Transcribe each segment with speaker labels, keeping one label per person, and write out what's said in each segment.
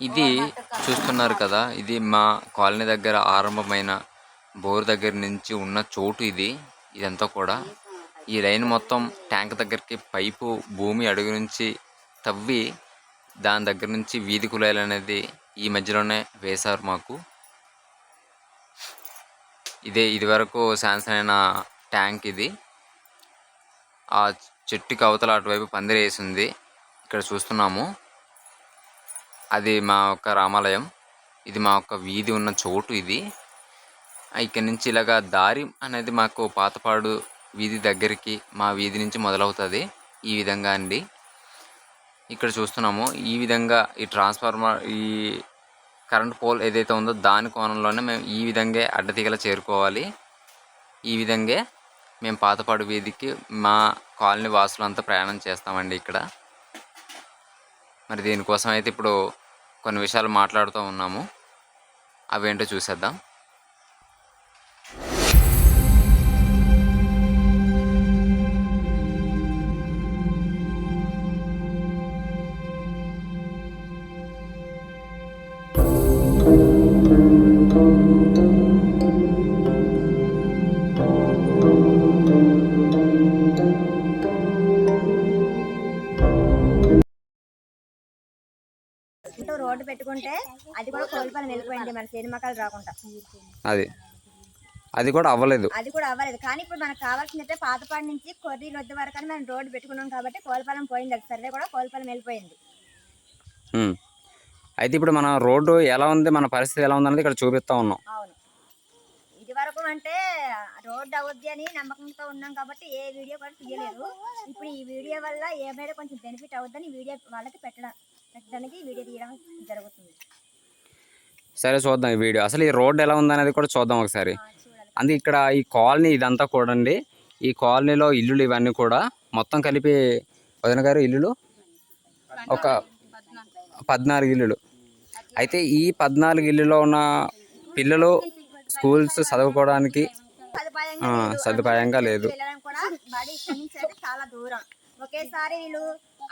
Speaker 1: ఇది చూస్తున్నారు కదా, ఇది మా కాలనీ దగ్గర ఆరంభమైన బోర్ దగ్గర నుంచి ఉన్న చోటు ఇది. ఇదంతా కూడా ఈ లైన్ మొత్తం ట్యాంక్ దగ్గరికి పైపు భూమి అడుగు నుంచి తవ్వి దాని దగ్గర నుంచి వీధి కుళాయిలు అనేది ఈ మధ్యలోనే వేశారు మాకు. ఇది వరకు శాంక్షన్ అయిన ట్యాంక్ ఇది. ఆ చెట్టుకి అవతల అటువైపు పందిరి వేసి ఉంది, ఇక్కడ చూస్తున్నాము. అది మా యొక్క రామాలయం, ఇది మా యొక్క వీధి ఉన్న చోటు ఇది. ఇక్కడి నుంచి ఇలాగా దారి అనేది మాకు పాతపాడు వీధి దగ్గరికి మా వీధి నుంచి మొదలవుతుంది. ఈ విధంగా అండి ఇక్కడ చూస్తున్నాము. ఈ విధంగా ఈ ట్రాన్స్ఫార్మర్, ఈ కరెంట్ పోల్ ఏదైతే ఉందో దాని కోణంలోనే మేము ఈ విధంగా అడ్డతీగల చేరుకోవాలి. ఈ విధంగా మేము పాతపాడు వీధికి మా కాలనీ వాసులంతా ప్రయాణం చేస్తామండి ఇక్కడ. మరి దీనికోసం అయితే ఇప్పుడు కొన్ని విషయాలు మాట్లాడుతూ ఉన్నాము, అవేంటో చూసేద్దాం.
Speaker 2: రోడ్డు పెట్టుకుంటే అది కూడా కోల్పని వెళ్ళిపోయింది, మన సినిమాకాలు రాకుండా.
Speaker 1: అది కూడా అవ్వలేదు
Speaker 2: కానీ ఇప్పుడు మనకు కావాల్సిందంటే పాతపాడు నుంచి కొర్రీలు వద్ద వరకు అని మనం రోడ్డు పెట్టుకున్నాం కాబట్టి కోల్పాలం పోయింది. అది సర్వే కూడా కోల్పాలం వెళ్ళిపోయింది.
Speaker 1: అయితే ఇప్పుడు మన రోడ్డు ఎలా ఉంది, మన పరిస్థితి ఎలా ఉంది అనేది ఇక్కడ చూపిస్తా ఉన్నాం.
Speaker 2: అవును, ఇది వరకు అంటే రోడ్డు అవుద్ది అని నమ్మకంతో ఉన్నాం కాబట్టి ఏ వీడియో కూడా తీయలేదు. ఇప్పుడు ఈ వీడియో వల్ల ఏమైనా కొంచెం బెనిఫిట్ అవుద్దని వీడియో వాళ్ళకి పెట్టడానికి వీడియో తీయడం జరుగుతుంది.
Speaker 1: సరే చూద్దాం ఈ వీడియో. అసలు ఈ రోడ్డు ఎలా ఉందనేది కూడా చూద్దాం ఒకసారి. అందుకే ఇక్కడ ఈ కాలనీ ఇదంతా కూడా అండి, ఈ కాలనీలో ఇల్లులు ఇవన్నీ కూడా మొత్తం కలిపి వదిన గారు ఇల్లులు ఒక 14 ఇల్లులు. అయితే ఈ 14 ఇల్లులో ఉన్న పిల్లలు స్కూల్స్ చదువుకోవడానికి సదుపాయంగా లేదు.
Speaker 2: చాలా దూరం. ఒకేసారి వీళ్ళు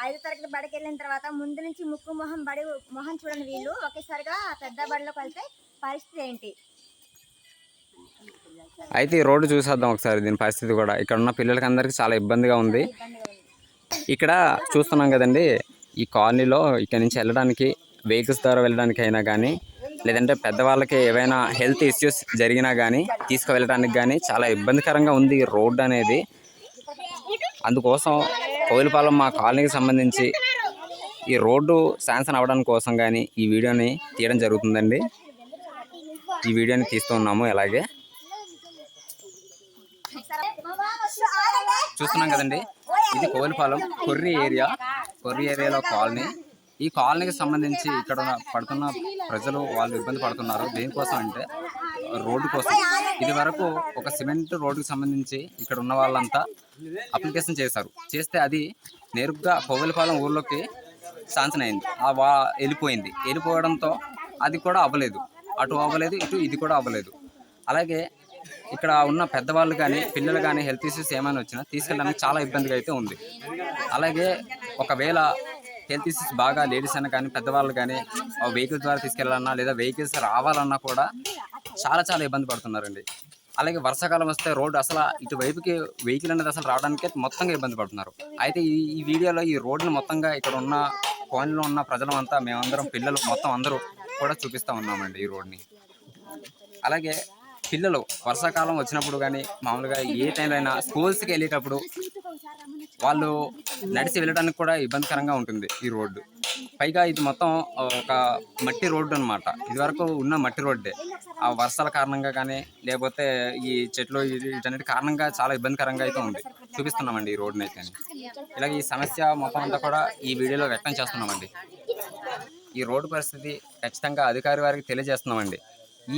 Speaker 2: 5వ తరగతి బడికి వెళ్ళిన తర్వాత ముందు నుంచి ముక్కు మొహం చూడని వీళ్ళు ఒకేసారిగా పెద్ద బడిలోకి వెళ్తే పరిస్థితి ఏంటి?
Speaker 1: అయితే ఈ రోడ్డు చూసేద్దాం ఒకసారి, దీని పరిస్థితి కూడా. ఇక్కడ ఉన్న పిల్లలకి అందరికీ చాలా ఇబ్బందిగా ఉంది. ఇక్కడ చూస్తున్నాం కదండి, ఈ కాలనీలో ఇక్కడ నుంచి వెళ్ళడానికి వెహికల్స్ ద్వారా వెళ్ళడానికి అయినా కానీ, లేదంటే పెద్దవాళ్ళకి ఏవైనా హెల్త్ ఇష్యూస్ జరిగినా కానీ తీసుకువెళ్ళడానికి కానీ చాలా ఇబ్బందికరంగా ఉంది ఈ రోడ్డు అనేది. అందుకోసం కోయిలపాలెం మా కాలనీకి సంబంధించి ఈ రోడ్డు శాంక్షన్ అవ్వడానికి కోసం కానీ ఈ వీడియోని తీయడం జరుగుతుందండి. ఈ వీడియోని తీస్తూ ఉన్నాము. అలాగే చూస్తున్నాం కదండి, ఇది కోయిలపాలెం కొర్రి ఏరియాలో కాలనీ. ఈ కాలనీకి సంబంధించి ఇక్కడ పడుతున్న ప్రజలు వాళ్ళు ఇబ్బంది పడుతున్నారు. దేనికోసం అంటే రోడ్డు కోసం. ఇది వరకు ఒక సిమెంట్ రోడ్డుకి సంబంధించి ఇక్కడ ఉన్న వాళ్ళంతా అప్లికేషన్ చేస్తే అది నేరుగా కోవిలపాలెం ఊర్లోకి శాంక్షన్ అయింది. వెళ్ళిపోవడంతో అది కూడా అవ్వలేదు, అటు అవ్వలేదు, ఇది కూడా అవ్వలేదు. అలాగే ఇక్కడ ఉన్న పెద్దవాళ్ళు కానీ పిల్లలు కానీ హెల్త్ ఇష్యూస్ ఏమైనా వచ్చినా తీసుకెళ్ళడానికి చాలా ఇబ్బందిగా అయితే ఉంది. అలాగే ఒకవేళ హెల్త్ ఇష్యూస్ బాగా లేడీస్ అయినా కానీ పెద్దవాళ్ళు కానీ వెహికల్స్ ద్వారా తీసుకెళ్ళాలన్నా లేదా వెహికల్స్ రావాలన్నా కూడా చాలా ఇబ్బంది పడుతున్నారండి. అలాగే వర్షాకాలం వస్తే రోడ్డు అసలు ఇటువైపుకి వెహికల్ అనేది అసలు రావడానికి మొత్తంగా ఇబ్బంది పడుతున్నారు. అయితే ఈ వీడియోలో ఈ రోడ్డుని మొత్తంగా ఇక్కడ ఉన్న కాలనీలో ఉన్న ప్రజలంతా మేమందరం పిల్లలు మొత్తం అందరూ కూడా చూపిస్తూ ఉన్నామండి ఈ రోడ్ని. అలాగే పిల్లలు వర్షాకాలం వచ్చినప్పుడు కానీ మామూలుగా ఏ టైంలో అయినా స్కూల్స్కి వెళ్ళేటప్పుడు వాళ్ళు నడిచి వెళ్ళడానికి కూడా ఇబ్బందికరంగా ఉంటుంది ఈ రోడ్డు. పైగా ఇది మొత్తం ఒక మట్టి రోడ్డు అనమాట. ఇది వరకు ఉన్న మట్టి రోడ్డే. ఆ వర్షాల కారణంగా కానీ లేకపోతే ఈ చెట్లు వీటన్నిటి కారణంగా చాలా ఇబ్బందికరంగా అయితే ఉంది. చూపిస్తున్నామండి ఈ రోడ్డుని అయితే. ఇలాగ ఈ సమస్య మొత్తం అంతా కూడా ఈ వీడియోలో వ్యక్తం చేస్తున్నామండి. ఈ రోడ్డు పరిస్థితి ఖచ్చితంగా అధికారి వారికి తెలియజేస్తున్నామండి.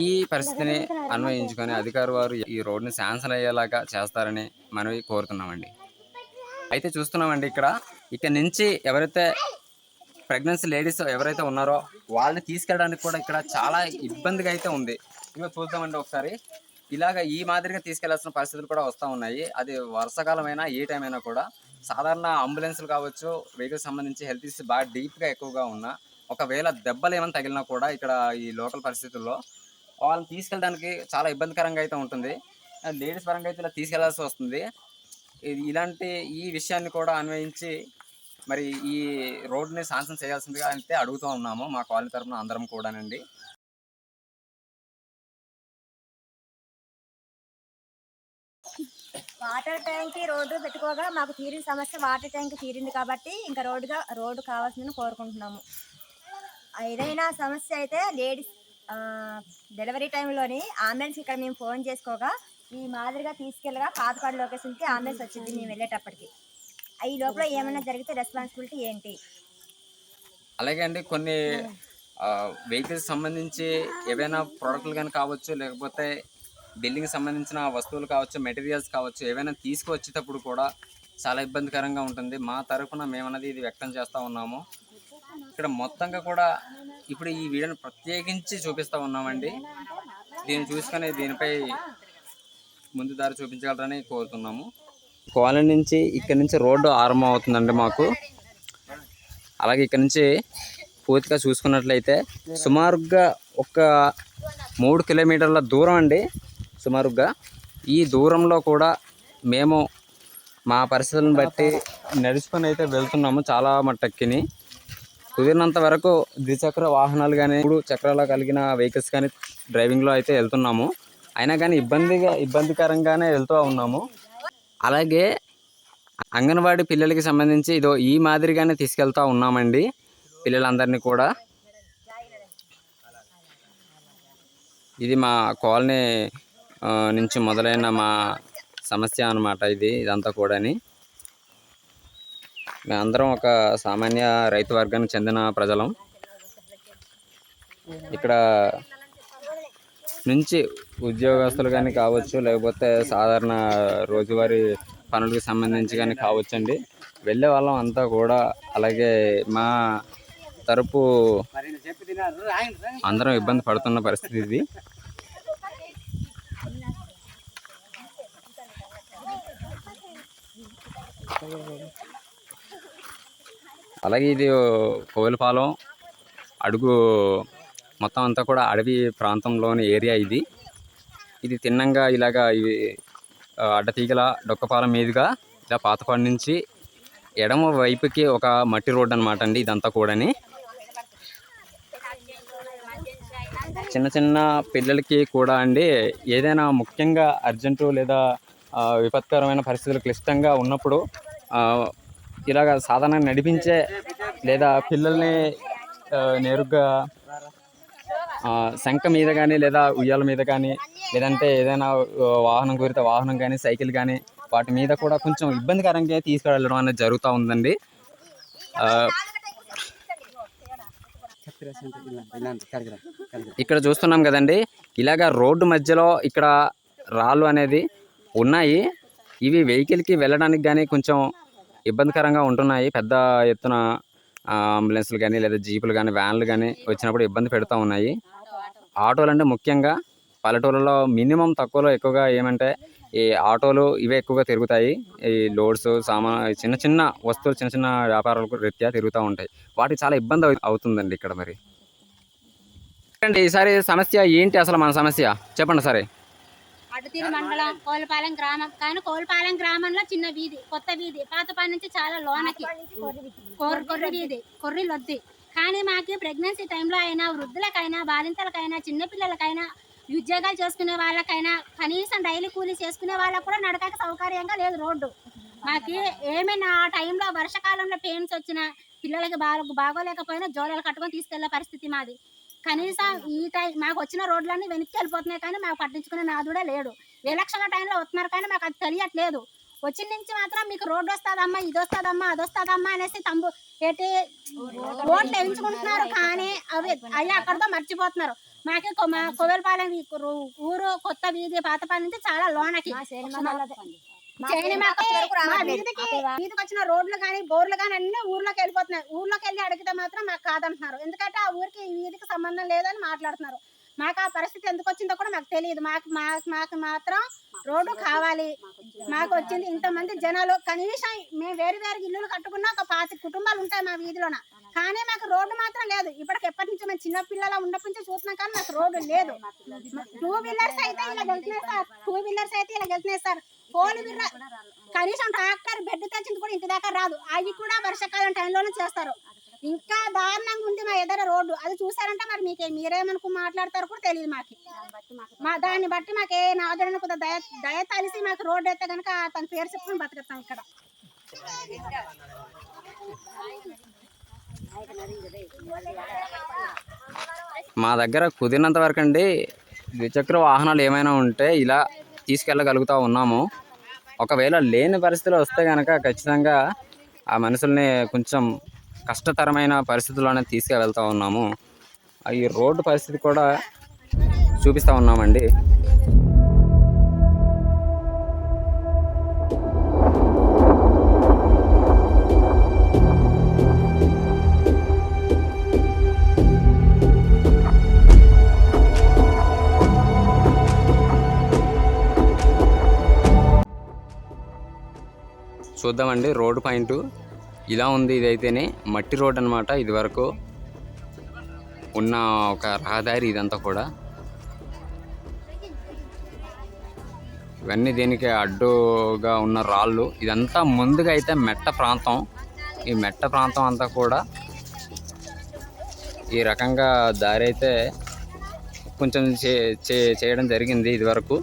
Speaker 1: ఈ పరిస్థితిని అన్వయించుకొని అధికారి వారు ఈ రోడ్డుని శాంక్షన్ అయ్యేలాగా చేస్తారని మనవి కోరుతున్నామండి. అయితే చూస్తున్నామండి ఇక్కడ నుంచి ఎవరైతే ప్రెగ్నెన్సీ లేడీస్ ఎవరైతే ఉన్నారో వాళ్ళని తీసుకెళ్ళడానికి కూడా ఇక్కడ చాలా ఇబ్బందిగా అయితే ఉంది. ఇంకా చూద్దామండి ఒకసారి. ఇలాగ ఈ మాదిరిగా తీసుకెళ్లాల్సిన పరిస్థితులు కూడా వస్తూ ఉన్నాయి. అది వర్షాకాలం అయినా ఏ టైం అయినా కూడా సాధారణ అంబులెన్స్లు కావచ్చు, వెహికల్స్ సంబంధించి హెల్త్ ఇష్యూస్ బాగా డీప్గా ఎక్కువగా ఉన్నా ఒకవేళ దెబ్బలు ఏమైనా తగిలినా కూడా ఇక్కడ ఈ లోకల్ పరిస్థితుల్లో వాళ్ళని తీసుకెళ్ళడానికి చాలా ఇబ్బందికరంగా అయితే ఉంటుంది. లేడీస్ పరంగా అయితే ఇలా తీసుకెళ్లాల్సి వస్తుంది. ఇలాంటి ఈ విషయాన్ని కూడా అన్వయించి మరి ఈ రోడ్డుని శాంక్షన్ చేయాల్సిందిగా అయితే అడుగుతూ ఉన్నాము మా కాలనీ తరఫున అందరం కూడానండి.
Speaker 2: వాటర్ ట్యాంక్ రోడ్డు పెట్టుకోగా మాకు తీరిన సమస్య వాటర్ ట్యాంక్ తీరింది కాబట్టి ఇంకా రోడ్డు కావాల్సిందని కోరుకుంటున్నాము. ఏదైనా సమస్య అయితే లేడీస్ డెలివరీ టైంలోని అంబులెన్స్ ఇక్కడ మేము ఫోన్ చేసుకోగా ఈ మాదిరిగా తీసుకెళ్ళగా పాతపాడు లొకేషన్కి అంబులెన్స్ వచ్చింది మేము వెళ్ళేటప్పటికి. ఈ లోపల ఏమైనా జరిగితే రెస్పాన్సిబిలిటీ ఏంటి?
Speaker 1: అలాగే అండి, కొన్ని వెహికల్స్ సంబంధించి ఏవైనా ప్రోడక్ట్లు కానీ కావచ్చు, లేకపోతే బిల్డింగ్ సంబంధించిన వస్తువులు కావచ్చు, మెటీరియల్స్ కావచ్చు, ఏవైనా తీసుకువచ్చేటప్పుడు కూడా చాలా ఇబ్బందికరంగా ఉంటుంది. మా తరఫున మేమన్నది ఇది వ్యక్తం చేస్తూ ఉన్నాము. ఇక్కడ మొత్తంగా కూడా ఇప్పుడు ఈ వీడియోని ప్రత్యేకించి చూపిస్తూ ఉన్నామండి. దీన్ని చూసుకొని దీనిపై ముందు దారి చూపించగలరని కోరుతున్నాము. కాలనీ నుంచి ఇక్కడ నుంచి రోడ్డు ఆరంభం అవుతుందండి మాకు. అలాగే ఇక్కడ నుంచి పూర్తిగా చూసుకున్నట్లయితే సుమారుగా ఒక 3 కిలోమీటర్ల దూరం అండి. సుమారుగా ఈ దూరంలో కూడా మేము మా పరిస్థితులను బట్టి నడుచుకొని అయితే వెళ్తున్నాము. చాలా మట్టక్కిని కుదిరినంత వరకు ద్విచక్ర వాహనాలు కానీ 3 చక్రాలు కలిగిన వెహికల్స్ కానీ డ్రైవింగ్లో అయితే వెళ్తున్నాము. అయినా కానీ ఇబ్బందికరంగానే వెళ్తూ ఉన్నాము. అలాగే అంగన్వాడీ పిల్లలకి సంబంధించి ఈ మాదిరిగానే తీసుకెళ్తూ ఉన్నామండి పిల్లలందరినీ కూడా. ఇది మా కాలనీ నుంచి మొదలైన మా సమస్య అన్నమాట. ఇదంతా కూడాని మేమందరం ఒక సామాన్య రైతు వర్గానికి చెందిన ప్రజలం. ఇక్కడ నుంచి ఉద్యోగస్తులు కానీ కావచ్చు, లేకపోతే సాధారణ రోజువారీ పనులకు సంబంధించి కానీ కావచ్చండి, వెళ్ళే వాళ్ళం అంతా కూడా. అలాగే మా తరపు అందరం ఇబ్బంది పడుతున్న పరిస్థితి ఇది. అలాగే ఇది కోవిలపాలెం అడుగు మొత్తం అంతా కూడా అడవి ప్రాంతంలోని ఏరియా ఇది తిన్నంగా ఇలాగా ఇవి అడ్డతీగల డొక్కపాలెం మీదుగా ఇలా పాతపాడు నుంచి ఎడమ వైపుకి ఒక మట్టి రోడ్డు అనమాట అండి ఇదంతా కూడాని. చిన్న చిన్న పిల్లలకి కూడా అండి ఏదైనా ముఖ్యంగా అర్జెంటు లేదా విపత్కరమైన పరిస్థితులు క్లిష్టంగా ఉన్నప్పుడు ఇలాగ సాధారణంగా నడిపించే లేదా పిల్లల్ని నేరుగా శంఖ మీద కానీ లేదా ఉయ్యాల మీద కానీ, లేదంటే ఏదైనా వాహనం కురితే వాహనం కానీ, సైకిల్ కానీ వాటి మీద కూడా కొంచెం ఇబ్బందికరంగా తీసుకువెళ్ళడం అనేది జరుగుతూ ఉందండి. ఇక్కడ చూస్తున్నాం కదండి, ఇలాగ రోడ్డు మధ్యలో ఇక్కడ రాళ్ళు అనేది ఉన్నాయి. ఇవి వెహికల్కి వెళ్ళడానికి కానీ కొంచెం ఇబ్బందికరంగా ఉంటున్నాయి. పెద్ద ఎత్తున అంబులెన్స్లు కానీ లేదా జీపులు కానీ వ్యాన్లు కానీ వచ్చినప్పుడు ఇబ్బంది పెడుతూ ఉన్నాయి. ఆటోలు అంటే ముఖ్యంగా పల్లెటూళ్ళలో మినిమం తక్కువలో ఎక్కువగా ఏమంటే ఈ ఆటోలు ఇవే ఎక్కువగా తిరుగుతాయి. ఈ లోడ్స్ చిన్న చిన్న వస్తువులు చిన్న చిన్న వ్యాపారాలకు రీత్యా తిరుగుతూ ఉంటాయి. వాటికి చాలా ఇబ్బంది అవుతుందండి ఇక్కడ. మరి అంటే ఈసారి సమస్య ఏంటి అసలు? మన సమస్య చెప్పండి సరే.
Speaker 3: అడ్డతీరు మండలం కోల్పాలెం గ్రామం. కానీ కోల్పాలెం గ్రామంలో చిన్న వీధి, కొత్త వీధి, పాతపాడు నుంచి చాలా లోనకి కొర్రి వీధి, కొర్రి లొద్ది. కానీ మాకు ప్రెగ్నెన్సీ టైంలో అయినా, వృద్ధులకైనా, బాలింతలకైనా, చిన్నపిల్లలకైనా, ఉద్యోగాలు చేసుకునే వాళ్ళకైనా, కనీసం డైలీ కూలీ చేసుకునే వాళ్ళకు కూడా నడకకి సౌకర్యంగా లేదు రోడ్డు. మాకు ఏమైనా ఆ టైంలో వర్షాకాలంలో పెయిన్స్ వచ్చినా, పిల్లలకి బాగోలేకపోయినా జోడలు కట్టుకొని తీసుకెళ్లే పరిస్థితి మాది. కనీసం ఈ టైం మాకు వచ్చిన రోడ్లన్నీ వెనక్కి వెళ్ళిపోతున్నాయి, కానీ మాకు పట్టించుకునే నాదుడే లేడు. ఎలక్షన్ల టైంలో వస్తున్నారు కానీ మాకు అది తెలియట్లేదు. వచ్చిన నుంచి మాత్రం మీకు రోడ్డు వస్తుందమ్మా, ఇది వస్తుందమ్మా, అది వస్తుందమ్మా అనేసి ఓట్లు వేయించుకుంటున్నారు. కానీ అవి అక్కడితో మర్చిపోతున్నారు. మాకే మా కోవిలపాలెం ఊరు కొత్త వీధి, పాతపాలెం నుంచి చాలా లోనకి వీధికి వచ్చిన రోడ్లు కానీ బోర్లు కానీ అన్ని ఊర్లోకి వెళ్ళిపోతున్నాయి. ఊర్లోకి వెళ్ళి అడిగితే మాత్రం మాకు కాదంటున్నారు. ఎందుకంటే ఆ ఊరికి ఈ వీధికి సంబంధం లేదని మాట్లాడుతున్నారు. మాకు ఆ పరిస్థితి ఎందుకు వచ్చిందో కూడా మాకు తెలియదు. మాకు మాత్రం రోడ్డు కావాలి. మాకు వచ్చింది ఇంతమంది జనాలు. కనీసం మేము వేరు వేరు ఇల్లులు కట్టుకున్నా ఒక 5 కుటుంబాలు ఉంటాయి మా వీధిలోన. కానీ మాకు రోడ్డు మాత్రం లేదు. ఇప్పటికి ఎప్పటి నుంచి మేము చిన్న పిల్లల ఉన్నప్పటి నుంచి చూస్తున్నాం కానీ మాకు రోడ్డు లేదు. 2 వీలర్స్ అయితే ఇలా వెళ్తున్నాయి సార్, 2 వీలర్స్ అయితే ఇలా వెళ్తున్నాయి సార్. 4 వీలర్ కనీసం ట్రాక్టర్ బెడ్ తెచ్చింది కూడా ఇంటి దాకా రాదు. అవి కూడా వర్షాకాలం టైంలోనే చేస్తారు. ఇంకా దారుణంగా ఉంది మా ఎదుర రోడ్డు. అది చూసారంటే మరి మీరేమనుకు మాట్లాడతారు కూడా తెలియదు మాకు. దాన్ని బట్టి మాకు ఏ నాదుడని కొద్దిగా దయ తలిసి మాకు రోడ్డు అయితే కనుక తన పేరు చెప్పుకుని బతుకుతాం ఇక్కడ.
Speaker 1: మా దగ్గర కుదిరినంత వరకు అండి ద్విచక్ర వాహనాలు ఏమైనా ఉంటే ఇలా తీసుకెళ్ళగలుగుతూ ఉన్నాము. ఒకవేళ లేని పరిస్థితులు వస్తే కనుక ఖచ్చితంగా ఆ మనుషుల్ని కొంచెం కష్టతరమైన పరిస్థితుల్లోనే తీసుకువెళ్తూ ఉన్నాము. ఈ రోడ్డు పరిస్థితి కూడా చూపిస్తూ ఉన్నామండి. చూద్దామండి రోడ్డు పాయింట్ ఇలా ఉంది. ఇదైతేనే మట్టి రోడ్ అనమాట. ఇది వరకు ఉన్న ఒక రహదారి ఇదంతా కూడా. ఇవన్నీ దీనికి అడ్డుగా ఉన్న రాళ్ళు. ఇదంతా ముందుగా అయితే మెట్ట ప్రాంతం. ఈ మెట్ట ప్రాంతం అంతా కూడా ఈ రకంగా దారి అయితే కొంచెం చేయడం జరిగింది ఇది వరకు.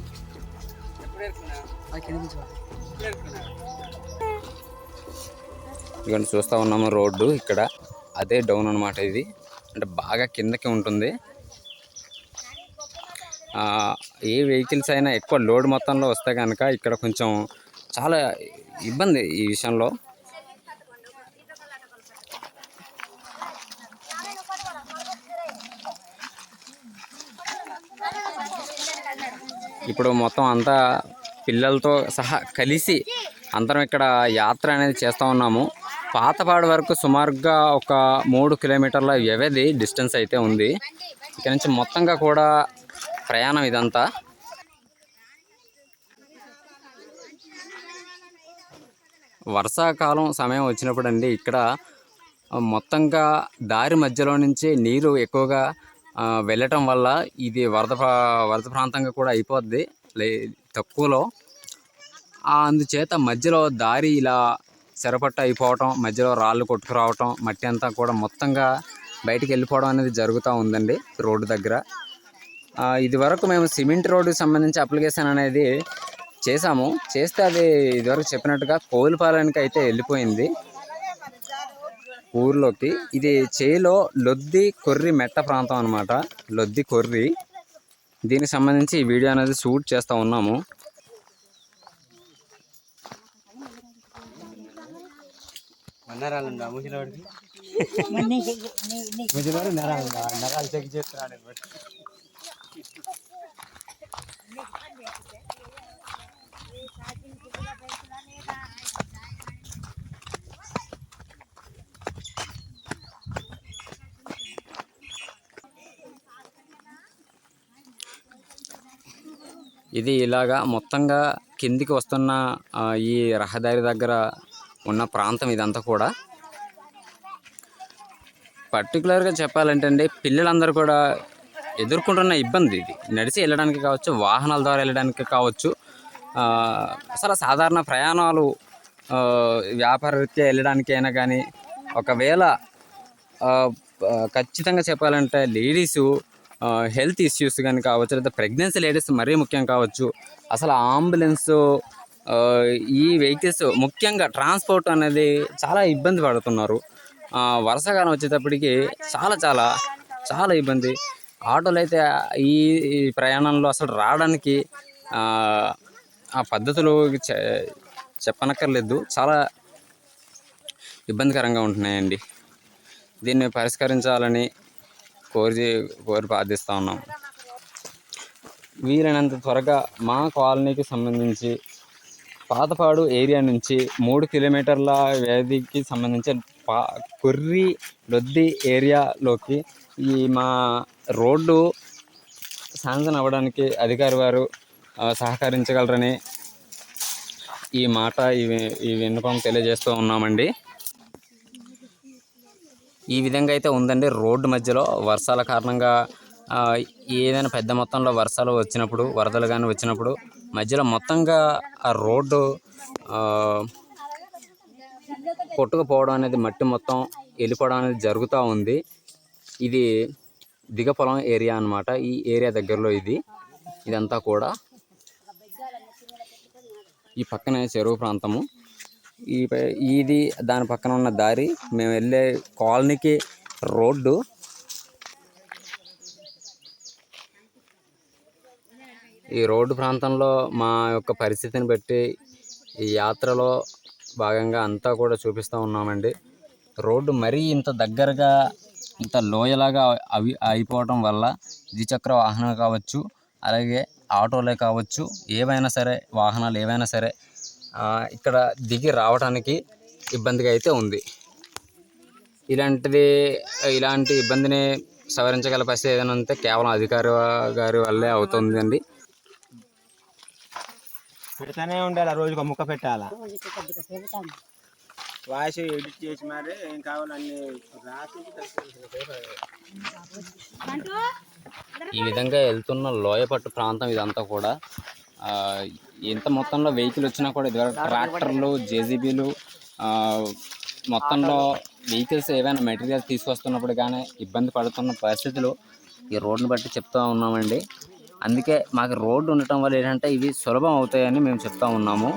Speaker 1: ఇక్కడ చూస్తూ ఉన్నాము రోడ్డు. ఇక్కడ అదే డౌన్ అనమాట. ఇది అంటే బాగా కిందకి ఉంటుంది. ఏ వెహికల్స్ అయినా ఎక్కువ లోడ్ మొత్తంలో వస్తే కనుక ఇక్కడ కొంచెం చాలా ఇబ్బంది ఈ విషయంలో. ఇప్పుడు మొత్తం అంతా పిల్లలతో సహా కలిసి అందరం ఇక్కడ యాత్ర అనేది చేస్తూ ఉన్నాము. పాతపాడు వరకు సుమారుగా ఒక 3 కిలోమీటర్ల వ్యవధి డిస్టెన్స్ అయితే ఉంది. ఇక్కడ నుంచి మొత్తంగా కూడా ప్రయాణం ఇదంతా. వర్షాకాలం సమయం వచ్చినప్పుడు అండి ఇక్కడ మొత్తంగా దారి మధ్యలో నుంచి నీరు ఎక్కువగా వెళ్ళటం వల్ల ఇది వరద ప్రాంతంగా కూడా అయిపోద్ది తక్కువలో. అందుచేత మధ్యలో దారి ఇలా చెరపట్ట అయిపోవటం, మధ్యలో రాళ్ళు కొట్టుకురావటం, మట్టి అంతా కూడా మొత్తంగా బయటికి వెళ్ళిపోవడం అనేది జరుగుతూ ఉందండి రోడ్డు దగ్గర. ఇది వరకు మేము సిమెంట్ రోడ్డుకి సంబంధించి అప్లికేషన్ అనేది చేసాము. చేస్తే అది ఇదివరకు చెప్పినట్టుగా కోవిలపాలెంకి అయితే వెళ్ళిపోయింది ఊర్లోకి. ఇది చేలో లొద్ది కొర్రి మెట్ట ప్రాంతం అనమాట. లొద్ది కొర్రి. దీనికి సంబంధించి ఈ వీడియో అనేది షూట్ చేస్తూ ఉన్నాము.
Speaker 4: నరాలుందా ముసలివాడికి? ముసలివాడు నరాలు చెక్ చేస్తున్నాడు.
Speaker 1: ఇది ఇలాగా మొత్తంగా కిందికి వస్తున్న ఈ రహదారి దగ్గర ఉన్న ప్రాంతం ఇదంతా కూడా. పర్టికులర్గా చెప్పాలంటే అండి పిల్లలందరూ కూడా ఎదుర్కొంటున్న ఇబ్బంది ఇది. నడిచి వెళ్ళడానికి కావచ్చు, వాహనాల ద్వారా వెళ్ళడానికి కావచ్చు, అసలు సాధారణ ప్రయాణాలు వ్యాపార రీత్యా వెళ్ళడానికైనా కానీ, ఒకవేళ ఖచ్చితంగా చెప్పాలంటే లేడీసు హెల్త్ ఇష్యూస్ కానీ కావచ్చు, లేదా ప్రెగ్నెన్సీ లేడీస్ మరీ ముఖ్యం కావచ్చు, అసలు అంబులెన్సు ఈ వెహికల్స్ ముఖ్యంగా ట్రాన్స్పోర్ట్ అనేది చాలా ఇబ్బంది పడుతున్నారు. వర్షాకాలం వచ్చేటప్పటికి చాలా చాలా చాలా ఇబ్బంది. ఆటోలు అయితే ఈ ప్రయాణంలో అసలు రావడానికి ఆ పద్ధతులు చెప్పనక్కర్లేదు, చాలా ఇబ్బందికరంగా ఉంటున్నాయండి. దీన్ని పరిష్కరించాలని కోరి ప్రార్థిస్తూ ఉన్నాం. వీలైనంత త్వరగా మా కాలనీకి సంబంధించి పాతపాడు ఏరియా నుంచి 3 కిలోమీటర్ల వ్యవధికి సంబంధించి కొర్రి లొద్ది ఏరియాలోకి ఈ మా రోడ్డు శాంక్షన్ అవ్వడానికి అధికారి వారు సహకరించగలరని ఈ విన్నపం తెలియజేస్తూ ఉన్నామండి. ఈ విధంగా అయితే ఉందండి రోడ్డు మధ్యలో. వర్షాల కారణంగా ఏదైనా పెద్ద మొత్తంలో వర్షాలు వచ్చినప్పుడు, వరదలు కానీ వచ్చినప్పుడు మధ్యలో మొత్తంగా ఆ రోడ్డు కొట్టుకుపోవడం అనేది, మట్టి మొత్తం వెళ్ళిపోవడం అనేది జరుగుతూ ఉంది. ఇది దిగపొలం ఏరియా అన్నమాట. ఈ ఏరియా దగ్గరలో ఇదంతా కూడా. ఈ పక్కనే చెరువు ప్రాంతము. ఇది దాని పక్కన ఉన్న దారి, మేము వెళ్ళే కాలనీకి రోడ్డు. ఈ రోడ్డు ప్రాంతంలో మా యొక్క పరిస్థితిని బట్టి ఈ యాత్రలో భాగంగా అంతా కూడా చూపిస్తూ ఉన్నామండి. రోడ్డు మరీ ఇంత దగ్గరగా, ఇంత లోయలాగా అయిపోవటం వల్ల ద్విచక్ర వాహనాలు కావచ్చు, అలాగే ఆటోలే కావచ్చు, ఏవైనా సరే వాహనాలు ఏవైనా సరే ఇక్కడ దిగి రావడానికి ఇబ్బందిగా అయితే ఉంది. ఇలాంటి ఇబ్బందిని సవరించగల పరిస్థితి ఏదైనా ఉంటే కేవలం అధికారి గారి వల్లే అవుతుందండి.
Speaker 4: పెడతానే ఉండాలి, రోజుకి ఒక ముక్క పెట్టాలా, వాయిస్ ఎడిట్ చేసి మరి ఏం కావాలన్నీ రాసి.
Speaker 1: ఈ విధంగా వెళ్తున్న లోయపట్టు ప్రాంతం ఇదంతా కూడా. ఎంత మొత్తంలో వెహికల్ వచ్చినా కూడా ఇదివరకు ట్రాక్టర్లు, జేసీబీలు, మొత్తంలో వెహికల్స్ ఏవైనా మెటీరియల్స్ తీసుకొస్తున్నప్పుడు కానీ ఇబ్బంది పడుతున్న పరిస్థితులు ఈ రోడ్డును బట్టి చెప్తూ ఉన్నామండి. అందుకే మాకు రోడ్డు ఉండటం వల్ల ఏంటంటే ఇవి సులభం అవుతాయని మేము చెప్తా ఉన్నాము.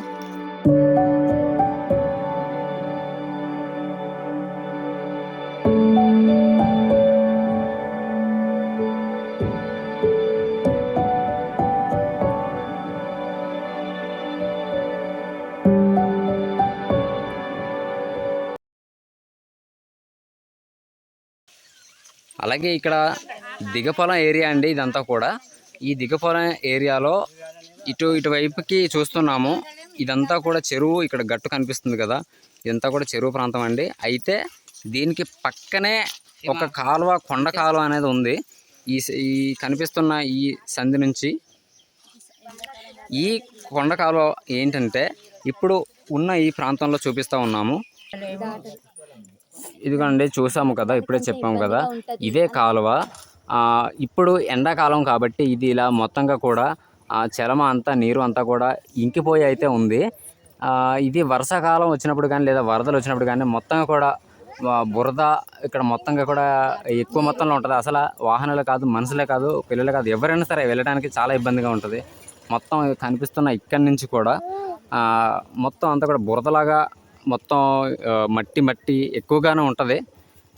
Speaker 1: అలాగే ఇక్కడ దిగపొలం ఏరియా అండి ఇదంతా కూడా. ఈ దిగపొలం ఏరియాలో ఇటువైపుకి చూస్తున్నాము, ఇదంతా కూడా చెరువు. ఇక్కడ గట్టు కనిపిస్తుంది కదా, ఇదంతా కూడా చెరువు ప్రాంతం అండి. అయితే దీనికి పక్కనే ఒక కాలువ, కొండ కాలువ అనేది ఉంది. ఈ కనిపిస్తున్న ఈ సంధి నుంచి ఈ కొండ కాలువ ఏంటంటే ఇప్పుడు ఉన్న ఈ ప్రాంతంలో చూపిస్తూ ఉన్నాము. ఇదిగోండి, చూసాము కదా, ఇప్పుడే చెప్పాము కదా, ఇదే కాలువ. ఇప్పుడు ఎండాకాలం కాబట్టి ఇది ఇలా మొత్తంగా కూడా చలమ అంతా, నీరు అంతా కూడా ఇంకిపోయి అయితే ఉంది. ఇది వర్షాకాలం వచ్చినప్పుడు కానీ లేదా వరదలు వచ్చినప్పుడు కానీ మొత్తంగా కూడా బురద ఇక్కడ మొత్తంగా కూడా ఎక్కువ మొత్తంలో ఉంటుంది. అసలు వాహనాలు కాదు, మనుషులే కాదు, పిల్లలే కాదు, ఎవరైనా సరే వెళ్ళడానికి చాలా ఇబ్బందిగా ఉంటుంది. మొత్తం కనిపిస్తున్న ఇక్కడి నుంచి కూడా మొత్తం అంతా కూడా బురదలాగా, మొత్తం మట్టి ఎక్కువగానే ఉంటుంది.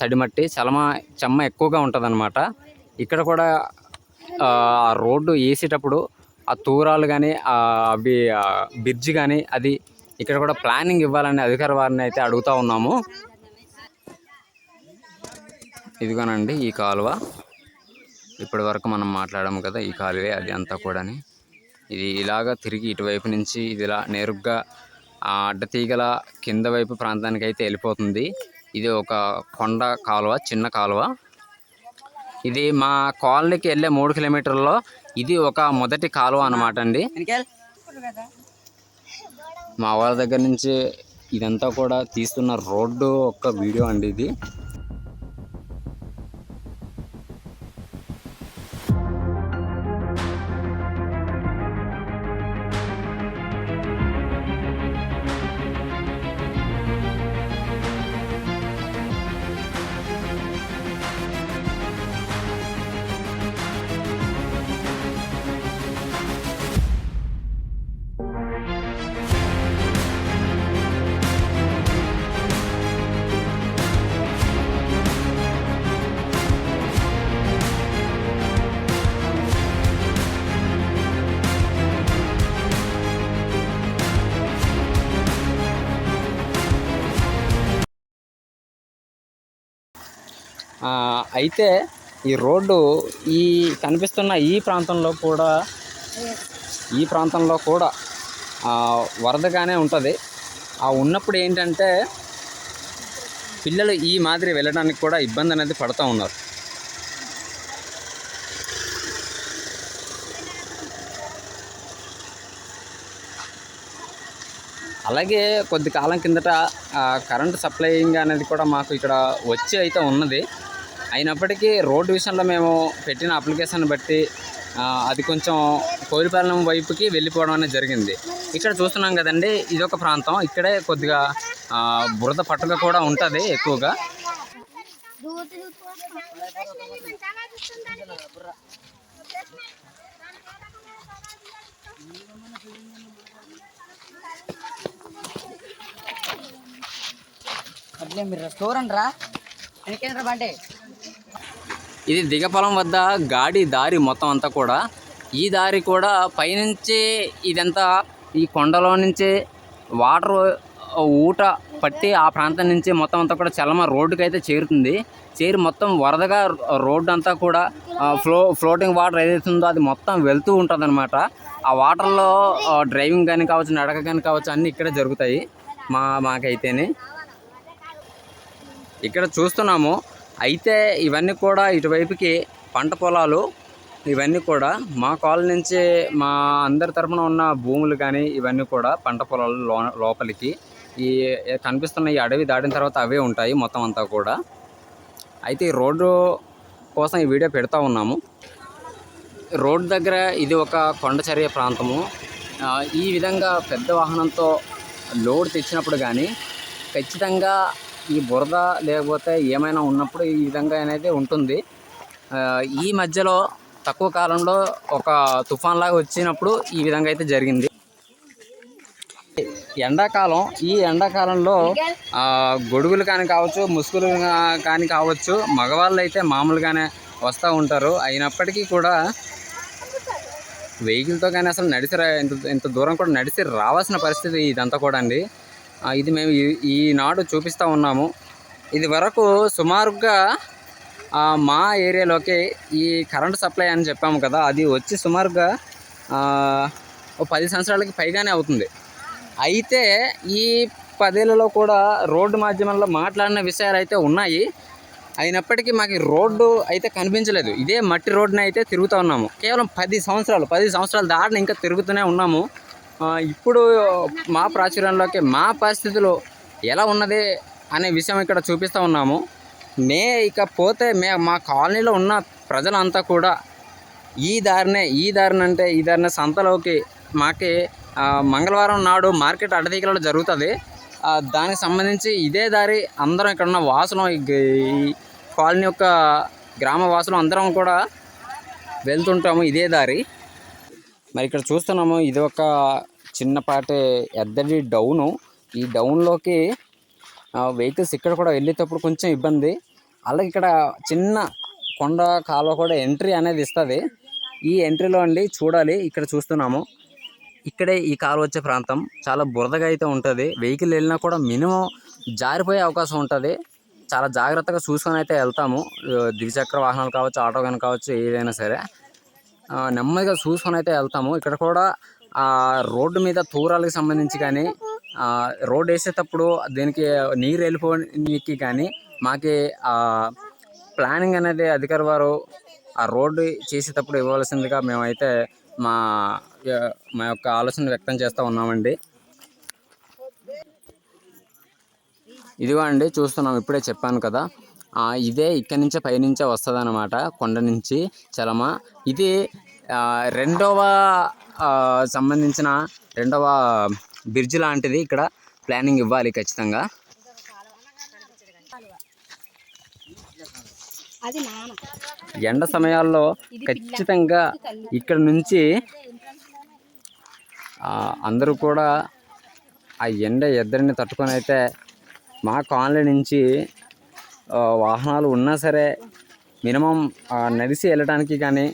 Speaker 1: తడి మట్టి, చెమ్మ ఎక్కువగా ఉంటుంది అన్నమాట. ఇక్కడ కూడా రోడ్డు వేసేటప్పుడు ఆ తూరాలు కానీ, అవి బ్రిడ్జి కానీ, అది ఇక్కడ కూడా ప్లానింగ్ ఇవ్వాలని అధికారి వారిని అయితే అడుగుతూ ఉన్నాము. ఇదిగోనండి ఈ కాలువ. ఇప్పటి వరకు మనం మాట్లాడాము కదా, ఈ కాలువే అది అంతా కూడా. ఇది ఇలాగా తిరిగి ఇటువైపు నుంచి ఇది ఇలా నేరుగా అడ్డతీగల కింద వైపు ప్రాంతానికి అయితే వెళ్ళిపోతుంది. ఇది ఒక కొండ కాలువ, చిన్న కాలువ. ఇది మా కాలనీకి వెళ్ళే 3 కిలోమీటర్లలో ఇది ఒక మొదటి కాలువ అన్నమాట అండి. మా వాళ్ళ దగ్గర నుంచి ఇదంతా కూడా తీస్తున్న రోడ్డు ఒక వీడియో అండి ఇది. అయితే ఈ రోడ్డు ఈ కనిపిస్తున్న ఈ ప్రాంతంలో కూడా వరదగానే ఉంటుంది. ఉన్నప్పుడు ఏంటంటే పిల్లలు ఈ మాదిరి వెళ్ళడానికి కూడా ఇబ్బంది అనేది పడుతూ ఉన్నారు. అలాగే కొద్ది కాలం కిందట కరెంటు సప్లైయింగ్ అనేది కూడా మాకు ఇక్కడ వచ్చి అయితే ఉన్నది. అయినప్పటికీ రోడ్డు విషయంలో మేము పెట్టిన అప్లికేషన్ బట్టి అది కొంచెం కోయిలపాలెం వైపుకి వెళ్ళిపోవడం అనేది జరిగింది. ఇక్కడ చూస్తున్నాం కదండి, ఇదొక ప్రాంతం. ఇక్కడే కొద్దిగా బురద పట్టుగా కూడా ఉంటుంది ఎక్కువగా. ఇది దిగపొలం వద్ద గాడి దారి మొత్తం అంతా కూడా. ఈ దారి కూడా పైనుంచి ఇదంతా ఈ కొండలో నుంచి వాటర్ ఊట పట్టి ఆ ప్రాంతం నుంచి మొత్తం అంతా కూడా చలమ రోడ్డుకి అయితే చేరుతుంది. చేరి మొత్తం వరదగా రోడ్డు అంతా కూడా ఫ్లోటింగ్ వాటర్ ఏదైతే ఉందో అది మొత్తం వెళ్తూ ఉంటుంది అనమాట. ఆ వాటర్లో డ్రైవింగ్ కానీ కావచ్చు, నడక కానీ కావచ్చు, అన్నీ ఇక్కడే జరుగుతాయి మాకైతేనే. ఇక్కడ చూస్తున్నాము. అయితే ఇవన్నీ కూడా ఇటువైపుకి పంట పొలాలు. ఇవన్నీ కూడా మా కాలనీ నుంచి మా అందరి తరఫున ఉన్న భూములు కానీ ఇవన్నీ కూడా పంట పొలాలు లోపలికి ఈ కనిపిస్తున్న ఈ అడవి దాటిన తర్వాత అవే ఉంటాయి మొత్తం అంతా కూడా. అయితే ఈ రోడ్డు కోసం ఈ వీడియో పెడతా ఉన్నాము. రోడ్డు దగ్గర ఇది ఒక కొండచర్య ప్రాంతము. ఈ విధంగా పెద్ద వాహనంతో లోడ్ తెచ్చినప్పుడు కానీ ఖచ్చితంగా ఈ బురద లేకపోతే ఏమైనా ఉన్నప్పుడు ఈ విధంగా అనేది ఉంటుంది. ఈ మధ్యలో తక్కువ కాలంలో ఒక తుఫాన్ లాగా వచ్చినప్పుడు ఈ విధంగా అయితే జరిగింది. ఎండాకాలం, ఈ ఎండాకాలంలో గొడుగులు కానీ కావచ్చు, ముసుగులు కానీ కావచ్చు, మగవాళ్ళు అయితే మామూలుగానే వస్తూ ఉంటారు. అయినప్పటికీ కూడా వెహికల్తో కానీ అసలు ఇంత దూరం కూడా నడిచి రావాల్సిన పరిస్థితి ఇదంతా కూడా అండి. ఇది మేము ఈనాడు చూపిస్తూ ఉన్నాము. ఇది వరకు సుమారుగా మా ఏరియాలోకి ఈ కరెంటు సప్లై అని చెప్పాము కదా, అది వచ్చి సుమారుగా 10 సంవత్సరాలకి పైగానే అవుతుంది. అయితే ఈ 10 ఏళ్లలో కూడా రోడ్డు మాధ్యమంలో మాట్లాడిన విషయాలు అయితే ఉన్నాయి. అయినప్పటికీ మాకు రోడ్డు అయితే కనిపించలేదు. ఇదే మట్టి రోడ్డుని అయితే తిరుగుతూ ఉన్నాము. కేవలం 10 సంవత్సరాలు దాటిన ఇంకా తిరుగుతూనే ఉన్నాము. ఇప్పుడు మా ప్రాచుర్యంలోకి మా పరిస్థితులు ఎలా ఉన్నది అనే విషయం ఇక్కడ చూపిస్తూ ఉన్నాము. ఇకపోతే మా కాలనీలో ఉన్న ప్రజలంతా కూడా ఈ దారిన సంతలోకి మాకి మంగళవారం నాడు మార్కెట్ అడ్డదిగలలో జరుగుతుంది. దానికి సంబంధించి ఇదే దారి అందరం ఇక్కడ ఉన్న వాసులు, ఈ కాలనీ యొక్క గ్రామ వాసులు అందరం కూడా వెళ్తుంటాము ఇదే దారి. మరి ఇక్కడ చూస్తున్నాము, ఇది ఒక చిన్నపాటి ఎద్దడి డౌను. ఈ డౌన్లోకి వెహికల్స్ ఇక్కడ కూడా వెళ్ళేటప్పుడు కొంచెం ఇబ్బంది. అలాగే ఇక్కడ చిన్న కొండ కాలువ కూడా ఎంట్రీ అనేది ఇస్తుంది. ఈ ఎంట్రీలో అండి చూడాలి, ఇక్కడ చూస్తున్నాము, ఇక్కడే ఈ కాలువ వచ్చే ప్రాంతం చాలా బురదగా అయితే ఉంటుంది. వెహికల్ వెళ్ళినా కూడా మినిమం జారిపోయే అవకాశం ఉంటుంది. చాలా జాగ్రత్తగా చూసుకొని అయితే వెళ్తాము. ద్విచక్ర వాహనాలు కావచ్చు, ఆటో కానీ కావచ్చు, ఏదైనా సరే నెమ్మదిగా చూసుకొని అయితే వెళ్తాము. ఇక్కడ కూడా రోడ్డు మీద తూరాలకు సంబంధించి కానీ రోడ్డు వేసేటప్పుడు దీనికి నీరు వెళ్ళిపోనికి కానీ మాకి ప్లానింగ్ అనేది అధికారి వారు ఆ రోడ్డు చేసేటప్పుడు ఇవ్వాల్సిందిగా మేమైతే మా యొక్క ఆలోచన వ్యక్తం చేస్తూ ఉన్నామండి. ఇదిగో అండి చూస్తున్నాం, ఇప్పుడే చెప్పాను కదా, ఇదే ఇక్కడి నుంచే పైనుంచే వస్తుంది అన్నమాట, కొండ నుంచి చలమ. ఇది సంబంధించిన రెండవ బ్రిడ్జ్ లాంటిది. ఇక్కడ ప్లానింగ్ ఇవ్వాలి ఖచ్చితంగా. ఎండ సమయాల్లో ఖచ్చితంగా ఇక్కడ నుంచి అందరూ కూడా ఆ ఎద్దరిని తట్టుకొని అయితే మా కాలనీ నుంచి వాహనాలు ఉన్నా సరే మినిమం నడిచి వెళ్ళడానికి కానీ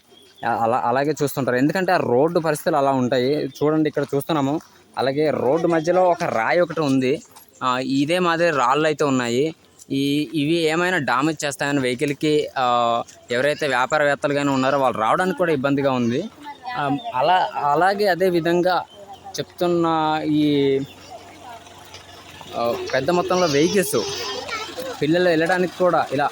Speaker 1: అలాగే చూస్తుంటారు. ఎందుకంటే ఆ రోడ్డు పరిస్థితులు అలా ఉంటాయి. చూడండి ఇక్కడ చూస్తున్నాము. అలాగే రోడ్డు మధ్యలో ఒక రాయి ఒకటి ఉంది. ఇదే మాదిరి రాళ్ళు అయితే ఉన్నాయి. ఇవి ఏమైనా డామేజ్ చేస్తాయని వెహికల్కి ఎవరైతే వ్యాపారవేత్తలు కానీ ఉన్నారో వాళ్ళు రావడానికి కూడా ఇబ్బందిగా ఉంది. అలాగే అదే విధంగా చెప్తున్న ఈ పెద్ద మొత్తంలో వెహికల్స్ పిల్లలు వెళ్ళడానికి కూడా ఇలా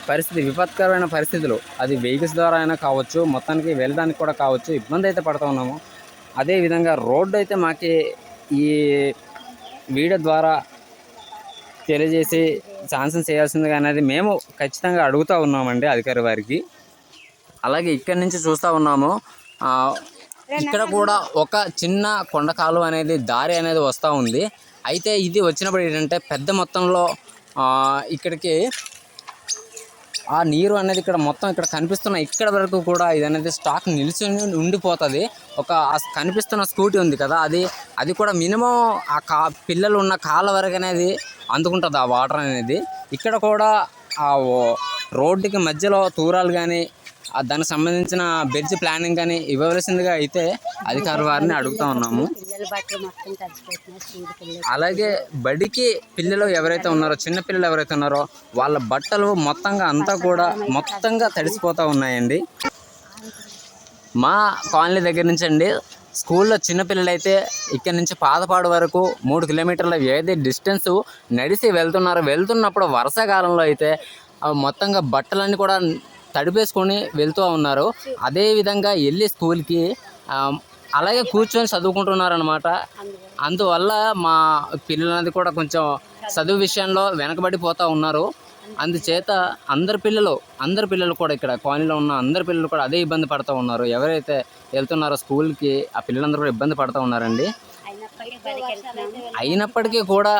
Speaker 1: పరిస్థితి, విపత్కరమైన పరిస్థితులు, అది వెహికల్స్ ద్వారా అయినా కావచ్చు, మొత్తానికి వెళ్ళడానికి కూడా కావచ్చు, ఇబ్బంది అయితే పడుతూ ఉన్నాము. అదేవిధంగా రోడ్డు అయితే మాకి ఈ వీడియో ద్వారా తెలియజేసి శాంక్షన్ చేయాల్సిందిగా అనేది మేము ఖచ్చితంగా అడుగుతూ ఉన్నామండి అధికారి వారికి. అలాగే ఇక్కడి నుంచి చూస్తూ ఉన్నాము, ఇక్కడ కూడా ఒక చిన్న కొండ కాలువ అనేది దారి అనేది వస్తూ ఉంది. అయితే ఇది వచ్చినప్పుడు ఏంటంటే పెద్ద మొత్తంలో ఇక్కడికి ఆ నీరు అనేది ఇక్కడ మొత్తం ఇక్కడ కనిపిస్తున్న ఇక్కడ వరకు కూడా ఇది అనేది స్టాక్ నిలిచి ఉండిపోతుంది. కనిపిస్తున్న స్కూటీ ఉంది కదా, అది కూడా మినిమం ఆ పిల్లలు ఉన్న కాళ్ళ వరకు అనేది అందుకుంటుంది ఆ వాటర్ అనేది. ఇక్కడ కూడా ఆ రోడ్డుకి మధ్యలో తూరాలు కానీ దానికి సంబంధించిన బ్రిడ్జ్ ప్లానింగ్ కానీ ఇవ్వవలసిందిగా అయితే అధికారుల వారిని అడుగుతూ ఉన్నాము. అలాగే బడికి పిల్లలు ఎవరైతే ఉన్నారో, చిన్న పిల్లలు ఎవరైతే ఉన్నారో వాళ్ళ బట్టలు మొత్తంగా తడిసిపోతూ ఉన్నాయండి. మా కాలనీ దగ్గర నుంచి అండి స్కూల్లో చిన్నపిల్లలు అయితే ఇక్కడ నుంచి పాతపాడు వరకు 3 కిలోమీటర్ల ఏది డిస్టెన్స్ నడిచి వెళ్తున్నప్పుడు వర్షాకాలంలో అయితే మొత్తంగా బట్టలన్నీ కూడా తడిపేసుకొని వెళ్తూ ఉన్నారు. అదేవిధంగా వెళ్ళి స్కూల్కి అలాగే కూర్చొని చదువుకుంటున్నారనమాట. అందువల్ల మా పిల్లలది కూడా కొంచెం చదువు విషయంలో వెనకబడిపోతూ ఉన్నారు. అందుచేత అందరి పిల్లలు కూడా ఇక్కడ కాలనీలో ఉన్న అందరి పిల్లలు కూడా అదే ఇబ్బంది పడుతూ ఉన్నారు. ఎవరైతే వెళ్తున్నారో స్కూల్కి ఆ పిల్లలందరూ కూడా ఇబ్బంది పడుతూ ఉన్నారండి. అయినప్పటికీ కూడా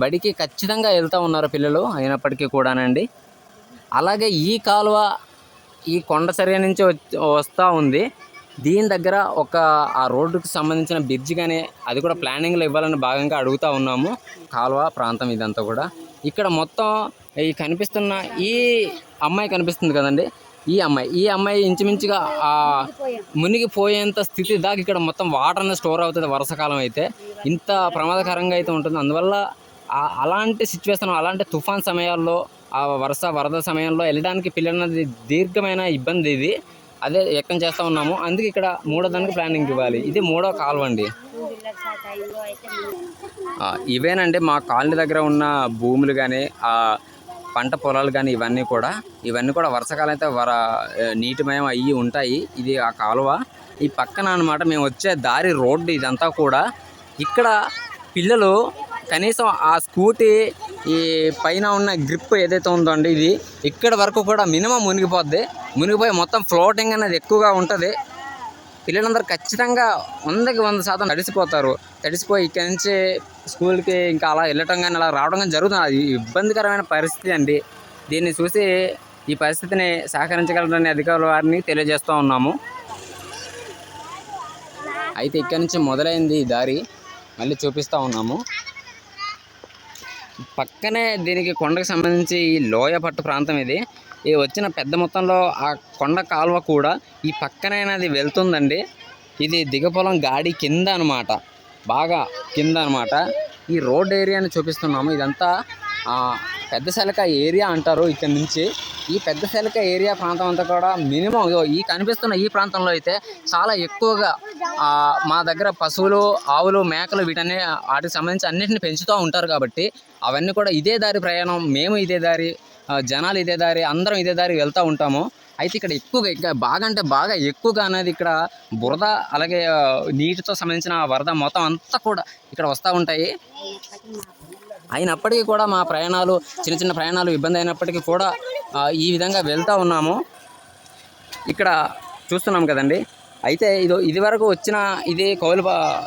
Speaker 1: బడికి ఖచ్చితంగా వెళ్తూ ఉన్నారు పిల్లలు అయినప్పటికీ కూడానండి. అలాగే ఈ కాలువ ఈ కొండ చర్య నుంచి వస్తూ ఉంది. దీని దగ్గర ఆ రోడ్డుకు సంబంధించిన బ్రిడ్జ్ కానీ అది కూడా ప్లానింగ్లో ఇవ్వాలని భాగంగా అడుగుతూ ఉన్నాము. కాలువ ప్రాంతం ఇదంతా కూడా ఇక్కడ మొత్తం ఈ కనిపిస్తున్న ఈ అమ్మాయి కనిపిస్తుంది కదండి, ఈ అమ్మాయి ఇంచుమించుగా మునిగిపోయేంత స్థితి దాకా ఇక్కడ మొత్తం వాటర్ అనేది స్టోర్ అవుతుంది. వర్షాకాలం అయితే ఇంత ప్రమాదకరంగా అయితే ఉంటుంది. అందువల్ల అలాంటి సిచ్యువేషన్, అలాంటి తుఫాన్ సమయాల్లో వరద సమయంలో వెళ్ళడానికి పిల్లలన్నది దీర్ఘమైన ఇబ్బంది ఇది. అదే వ్యక్తం చేస్తూ ఉన్నాము. అందుకే ఇక్కడ 3వ దానికి ప్లానింగ్ ఇవ్వాలి. ఇది 3వ కాలువ అండి. ఇవేనండి మా కాలనీ దగ్గర ఉన్న భూములు కానీ పంట పొలాలు కానీ ఇవన్నీ కూడా వర్షాకాలం అయితే నీటిమయం అయ్యి ఉంటాయి. ఇది ఆ కాలువ ఈ పక్కన అన్నమాట. మేము వచ్చే దారి రోడ్డు ఇదంతా కూడా. ఇక్కడ పిల్లలు కనీసం ఆ స్కూటీ ఈ పైన ఉన్న గ్రిప్ ఏదైతే ఉందో అండి, ఇది ఇక్కడ వరకు కూడా మినిమం మునిగిపోయి మొత్తం ఫ్లోటింగ్ అనేది ఎక్కువగా ఉంటుంది. పిల్లలందరూ ఖచ్చితంగా 100% తడిసిపోయి ఇక్కడి నుంచి స్కూల్కి ఇంకా అలా వెళ్ళటం కానీ అలా రావడం కానీ జరుగుతుంది. అది ఇబ్బందికరమైన పరిస్థితి అండి. దీన్ని చూసి ఈ పరిస్థితిని సహకరించగలరని అధికారుల వారిని తెలియజేస్తూ ఉన్నాము. అయితే ఇక్కడి నుంచి మొదలైంది ఈ దారి, మళ్ళీ చూపిస్తూ ఉన్నాము. పక్కనే దీనికి కొండకు సంబంధించి ఈ లోయ పట్టు ప్రాంతం ఇది వచ్చిన పెద్ద మొత్తంలో ఆ కొండ కాలువ కూడా ఈ పక్కనైనది వెళ్తుందండి. ఇది దిగపొలం గాడి కింద అనమాట, బాగా కింద అనమాట. ఈ రోడ్ ఏరియాని చూపిస్తున్నాము. ఇదంతా పెద్ద శెలక ఏరియా అంటారు. ఇక్కడ నుంచి ఈ పెద్ద శెలక ఏరియా ప్రాంతం అంతా కూడా మినిమం ఈ కనిపిస్తున్న ఈ ప్రాంతంలో అయితే చాలా ఎక్కువగా మా దగ్గర పశువులు, ఆవులు, మేకలు వాటికి సంబంధించి అన్నింటిని పెంచుతూ ఉంటారు. కాబట్టి అవన్నీ కూడా ఇదే దారి ప్రయాణం, మేము ఇదే దారి, జనాలు ఇదే దారి, అందరం ఇదే దారి వెళ్తూ ఉంటాము. అయితే ఇక్కడ ఎక్కువగా బాగా ఎక్కువగా అనేది ఇక్కడ బురద, అలాగే నీటితో సంబంధించిన వరద మొత్తం అంతా కూడా ఇక్కడ వస్తూ ఉంటాయి. అయినప్పటికీ కూడా మా ప్రయాణాలు చిన్న ప్రయాణాలు ఇబ్బంది అయినప్పటికీ కూడా ఈ విధంగా వెళ్తూ ఉన్నాము. ఇక్కడ చూస్తున్నాం కదండి. అయితే ఇదివరకు వచ్చిన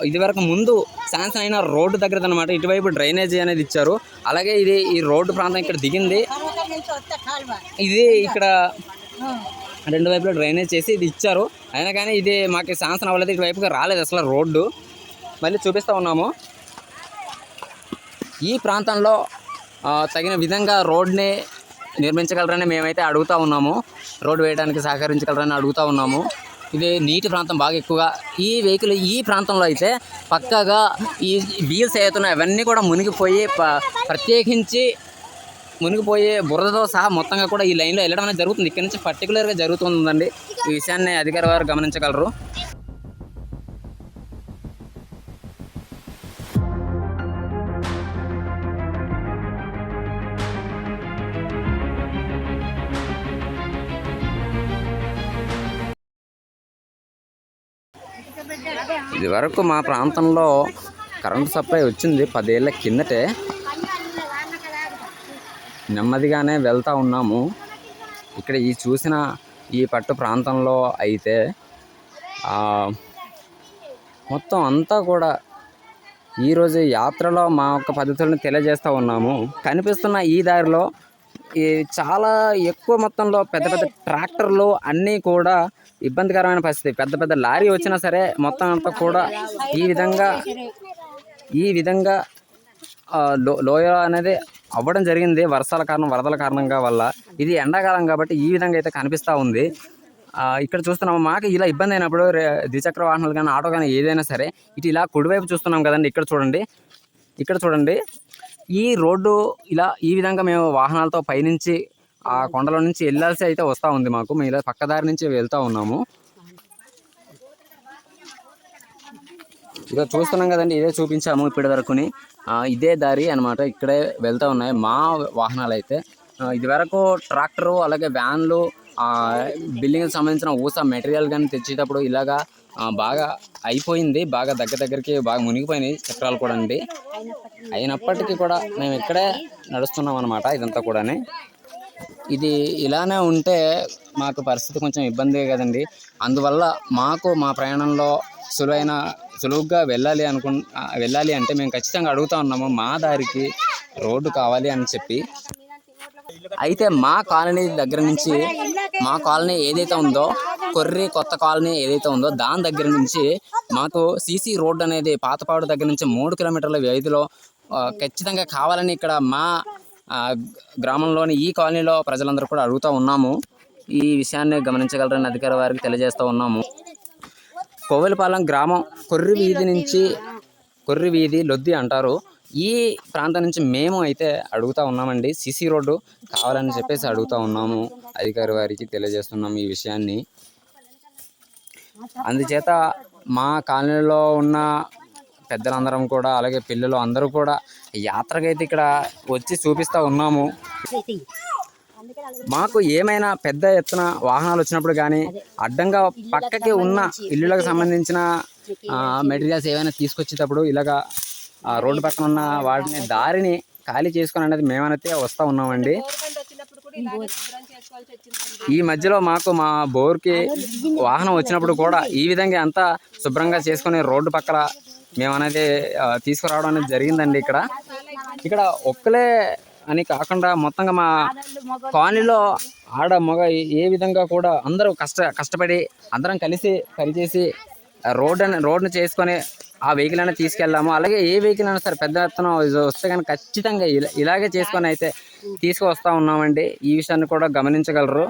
Speaker 1: ఇదివరకు ముందు శాంక్షన్ అయిన రోడ్డు దగ్గర అనమాట. ఇటువైపు డ్రైనేజీ అనేది ఇచ్చారు. అలాగే ఈ రోడ్డు ప్రాంతం ఇక్కడ దిగింది. ఇది ఇక్కడ 2 వైపులో డ్రైనేజ్ చేసి ఇది ఇచ్చారు. అయినా కానీ ఇది మాకు శాంక్షన్ అవ్వలేదు, ఇటువైపుగా రాలేదు అసలు రోడ్డు. మళ్ళీ చూపిస్తూ ఉన్నాము. ఈ ప్రాంతంలో తగిన విధంగా రోడ్ని నిర్మించగలరని మేమైతే అడుగుతూ ఉన్నాము. రోడ్డు వేయడానికి సహకరించగలరని అడుగుతూ ఉన్నాము. ఇది నీటి ప్రాంతం బాగా ఎక్కువగా ఈ వెహికల్ ఈ ప్రాంతంలో అయితే పక్కాగా ఈ వీల్స్ అవుతున్నాయి అవన్నీ కూడా మునిగిపోయి ప్రత్యేకించి మునిగిపోయే బురదతో సహా మొత్తంగా కూడా ఈ లైన్లో వెళ్ళడం అనేది జరుగుతుంది. ఇక్కడ నుంచి పర్టికులర్గా జరుగుతుందండి. ఈ విషయాన్ని అధికారి వారు గమనించగలరు. ఇది వరకు మా ప్రాంతంలో కరెంటు సప్లై వచ్చింది 10 ఏళ్ల కిందటే. నెమ్మదిగానే వెళ్తూ ఉన్నాము. ఇక్కడ ఈ చూసిన ఈ పట్టు ప్రాంతంలో అయితే మొత్తం అంతా కూడా ఈరోజు యాత్రలో మా యొక్క పద్ధతులను తెలియజేస్తూ ఉన్నాము. కనిపిస్తున్న ఈ దారిలో చాలా ఎక్కువ మొత్తంలో పెద్ద పెద్ద ట్రాక్టర్లు అన్నీ కూడా ఇబ్బందికరమైన పరిస్థితి. పెద్ద పెద్ద లారీ వచ్చినా సరే మొత్తం అంతా కూడా ఈ విధంగా లోయ అనేది అవ్వడం జరిగింది వర్షాల కారణం, వరదల కారణంగా వల్ల. ఇది ఎండాకాలం కాబట్టి ఈ విధంగా అయితే కనిపిస్తూ ఉంది. ఇక్కడ చూస్తున్నాము. మాకు ఇలా ఇబ్బంది అయినప్పుడు ద్విచక్ర వాహనాలు కానీ ఆటో కానీ ఏదైనా సరే ఇటు ఇలా కుడివైపు చూస్తున్నాం కదండి. ఇక్కడ చూడండి ఈ రోడ్డు ఇలా ఈ విధంగా మేము వాహనాలతో పైనుంచి ఆ కొండల నుంచి వెళ్ళాల్సి అయితే వస్తూ ఉంది మాకు. మేము ఇలా పక్కదారి నుంచి వెళ్తూ ఉన్నాము. ఇక చూస్తున్నాం కదండి, ఇదే చూపించాము ఇప్పటి వరకుని. ఇదే దారి అనమాట, ఇక్కడే వెళ్తూ ఉన్నాయి మా వాహనాలు అయితే. ఇది వరకు ట్రాక్టరు అలాగే వ్యాన్లు బిల్డింగ్కి సంబంధించిన ఊస మెటీరియల్ కానీ తెచ్చేటప్పుడు ఇలాగా బాగా అయిపోయింది. బాగా దగ్గరికి బాగా మునిగిపోయినాయి చక్రాలు కూడా అండి. అయినప్పటికీ కూడా మేము ఇక్కడే నడుస్తున్నాం అనమాట. ఇదంతా కూడా ఇది ఇలానే ఉంటే మాకు పరిస్థితి కొంచెం ఇబ్బంది కదండి. అందువల్ల మాకు మా ప్రయాణంలో సులువుగా వెళ్ళాలి అంటే మేము ఖచ్చితంగా అడుగుతూ ఉన్నాము మా దారికి రోడ్డు కావాలి అని చెప్పి. అయితే మా కాలనీ దగ్గర నుంచి, మా కాలనీ ఏదైతే ఉందో కొర్రి కొత్త కాలనీ ఏదైతే ఉందో దాని దగ్గర నుంచి మాకు సీసీ రోడ్డు అనేది పాతపాడు దగ్గర నుంచి 3 కిలోమీటర్ల వ్యవధిలో ఖచ్చితంగా కావాలని ఇక్కడ మా గ్రామంలోని ఈ కాలనీలో ప్రజలందరూ కూడా అడుగుతూ ఉన్నాము. ఈ విషయాన్ని గమనించగలరని అధికార వారికి తెలియజేస్తూ ఉన్నాము. కోవెలపాలెం గ్రామం కొర్రి వీధి లొద్ది అంటారు. ఈ ప్రాంతం నుంచి మేము అయితే అడుగుతూ ఉన్నామండి. సీసీ రోడ్డు కావాలని చెప్పేసి అడుగుతూ ఉన్నాము. అధికారి వారికి తెలియజేస్తున్నాము ఈ విషయాన్ని. అందుచేత మా కాలనీలో ఉన్న పెద్దలందరం కూడా అలాగే పిల్లలు అందరూ కూడా యాత్రకైతే ఇక్కడ వచ్చి చూపిస్తూ ఉన్నాము. మాకు ఏమైనా పెద్ద ఎత్తున వాహనాలు వచ్చినప్పుడు కానీ అడ్డంగా పక్కకి ఉన్న ఇల్లులకు సంబంధించిన మెటీరియల్స్ ఏమైనా తీసుకొచ్చేటప్పుడు ఇలాగా రోడ్డు పక్కన ఉన్న వాటిని దారిని ఖాళీ చేసుకొని అనేది మేమైతే వస్తూ ఉన్నామండి. ఈ మధ్యలో మాకు మా బోర్కి వాహనం వచ్చినప్పుడు కూడా ఈ విధంగా అంతా శుభ్రంగా చేసుకుని రోడ్డు పక్కన మేమనేది తీసుకురావడం అనేది జరిగిందండి. ఇక్కడ ఒక్కలే అని కాకుండా మొత్తంగా మా కాలనీలో ఆడ మగ ఏ విధంగా కూడా అందరూ కష్టపడి అందరం కలిసి పనిచేసి రోడ్డును చేసుకొని ఆ వెహికల్ అనేది తీసుకెళ్ళాము. అలాగే ఏ వెహికల్ అయినా సరే పెద్ద ఎత్తున వస్తే కానీ ఖచ్చితంగా ఇలాగే చేసుకొని అయితే తీసుకువస్తూ ఉన్నామండి. ఈ విషయాన్ని కూడా గమనించగలరు.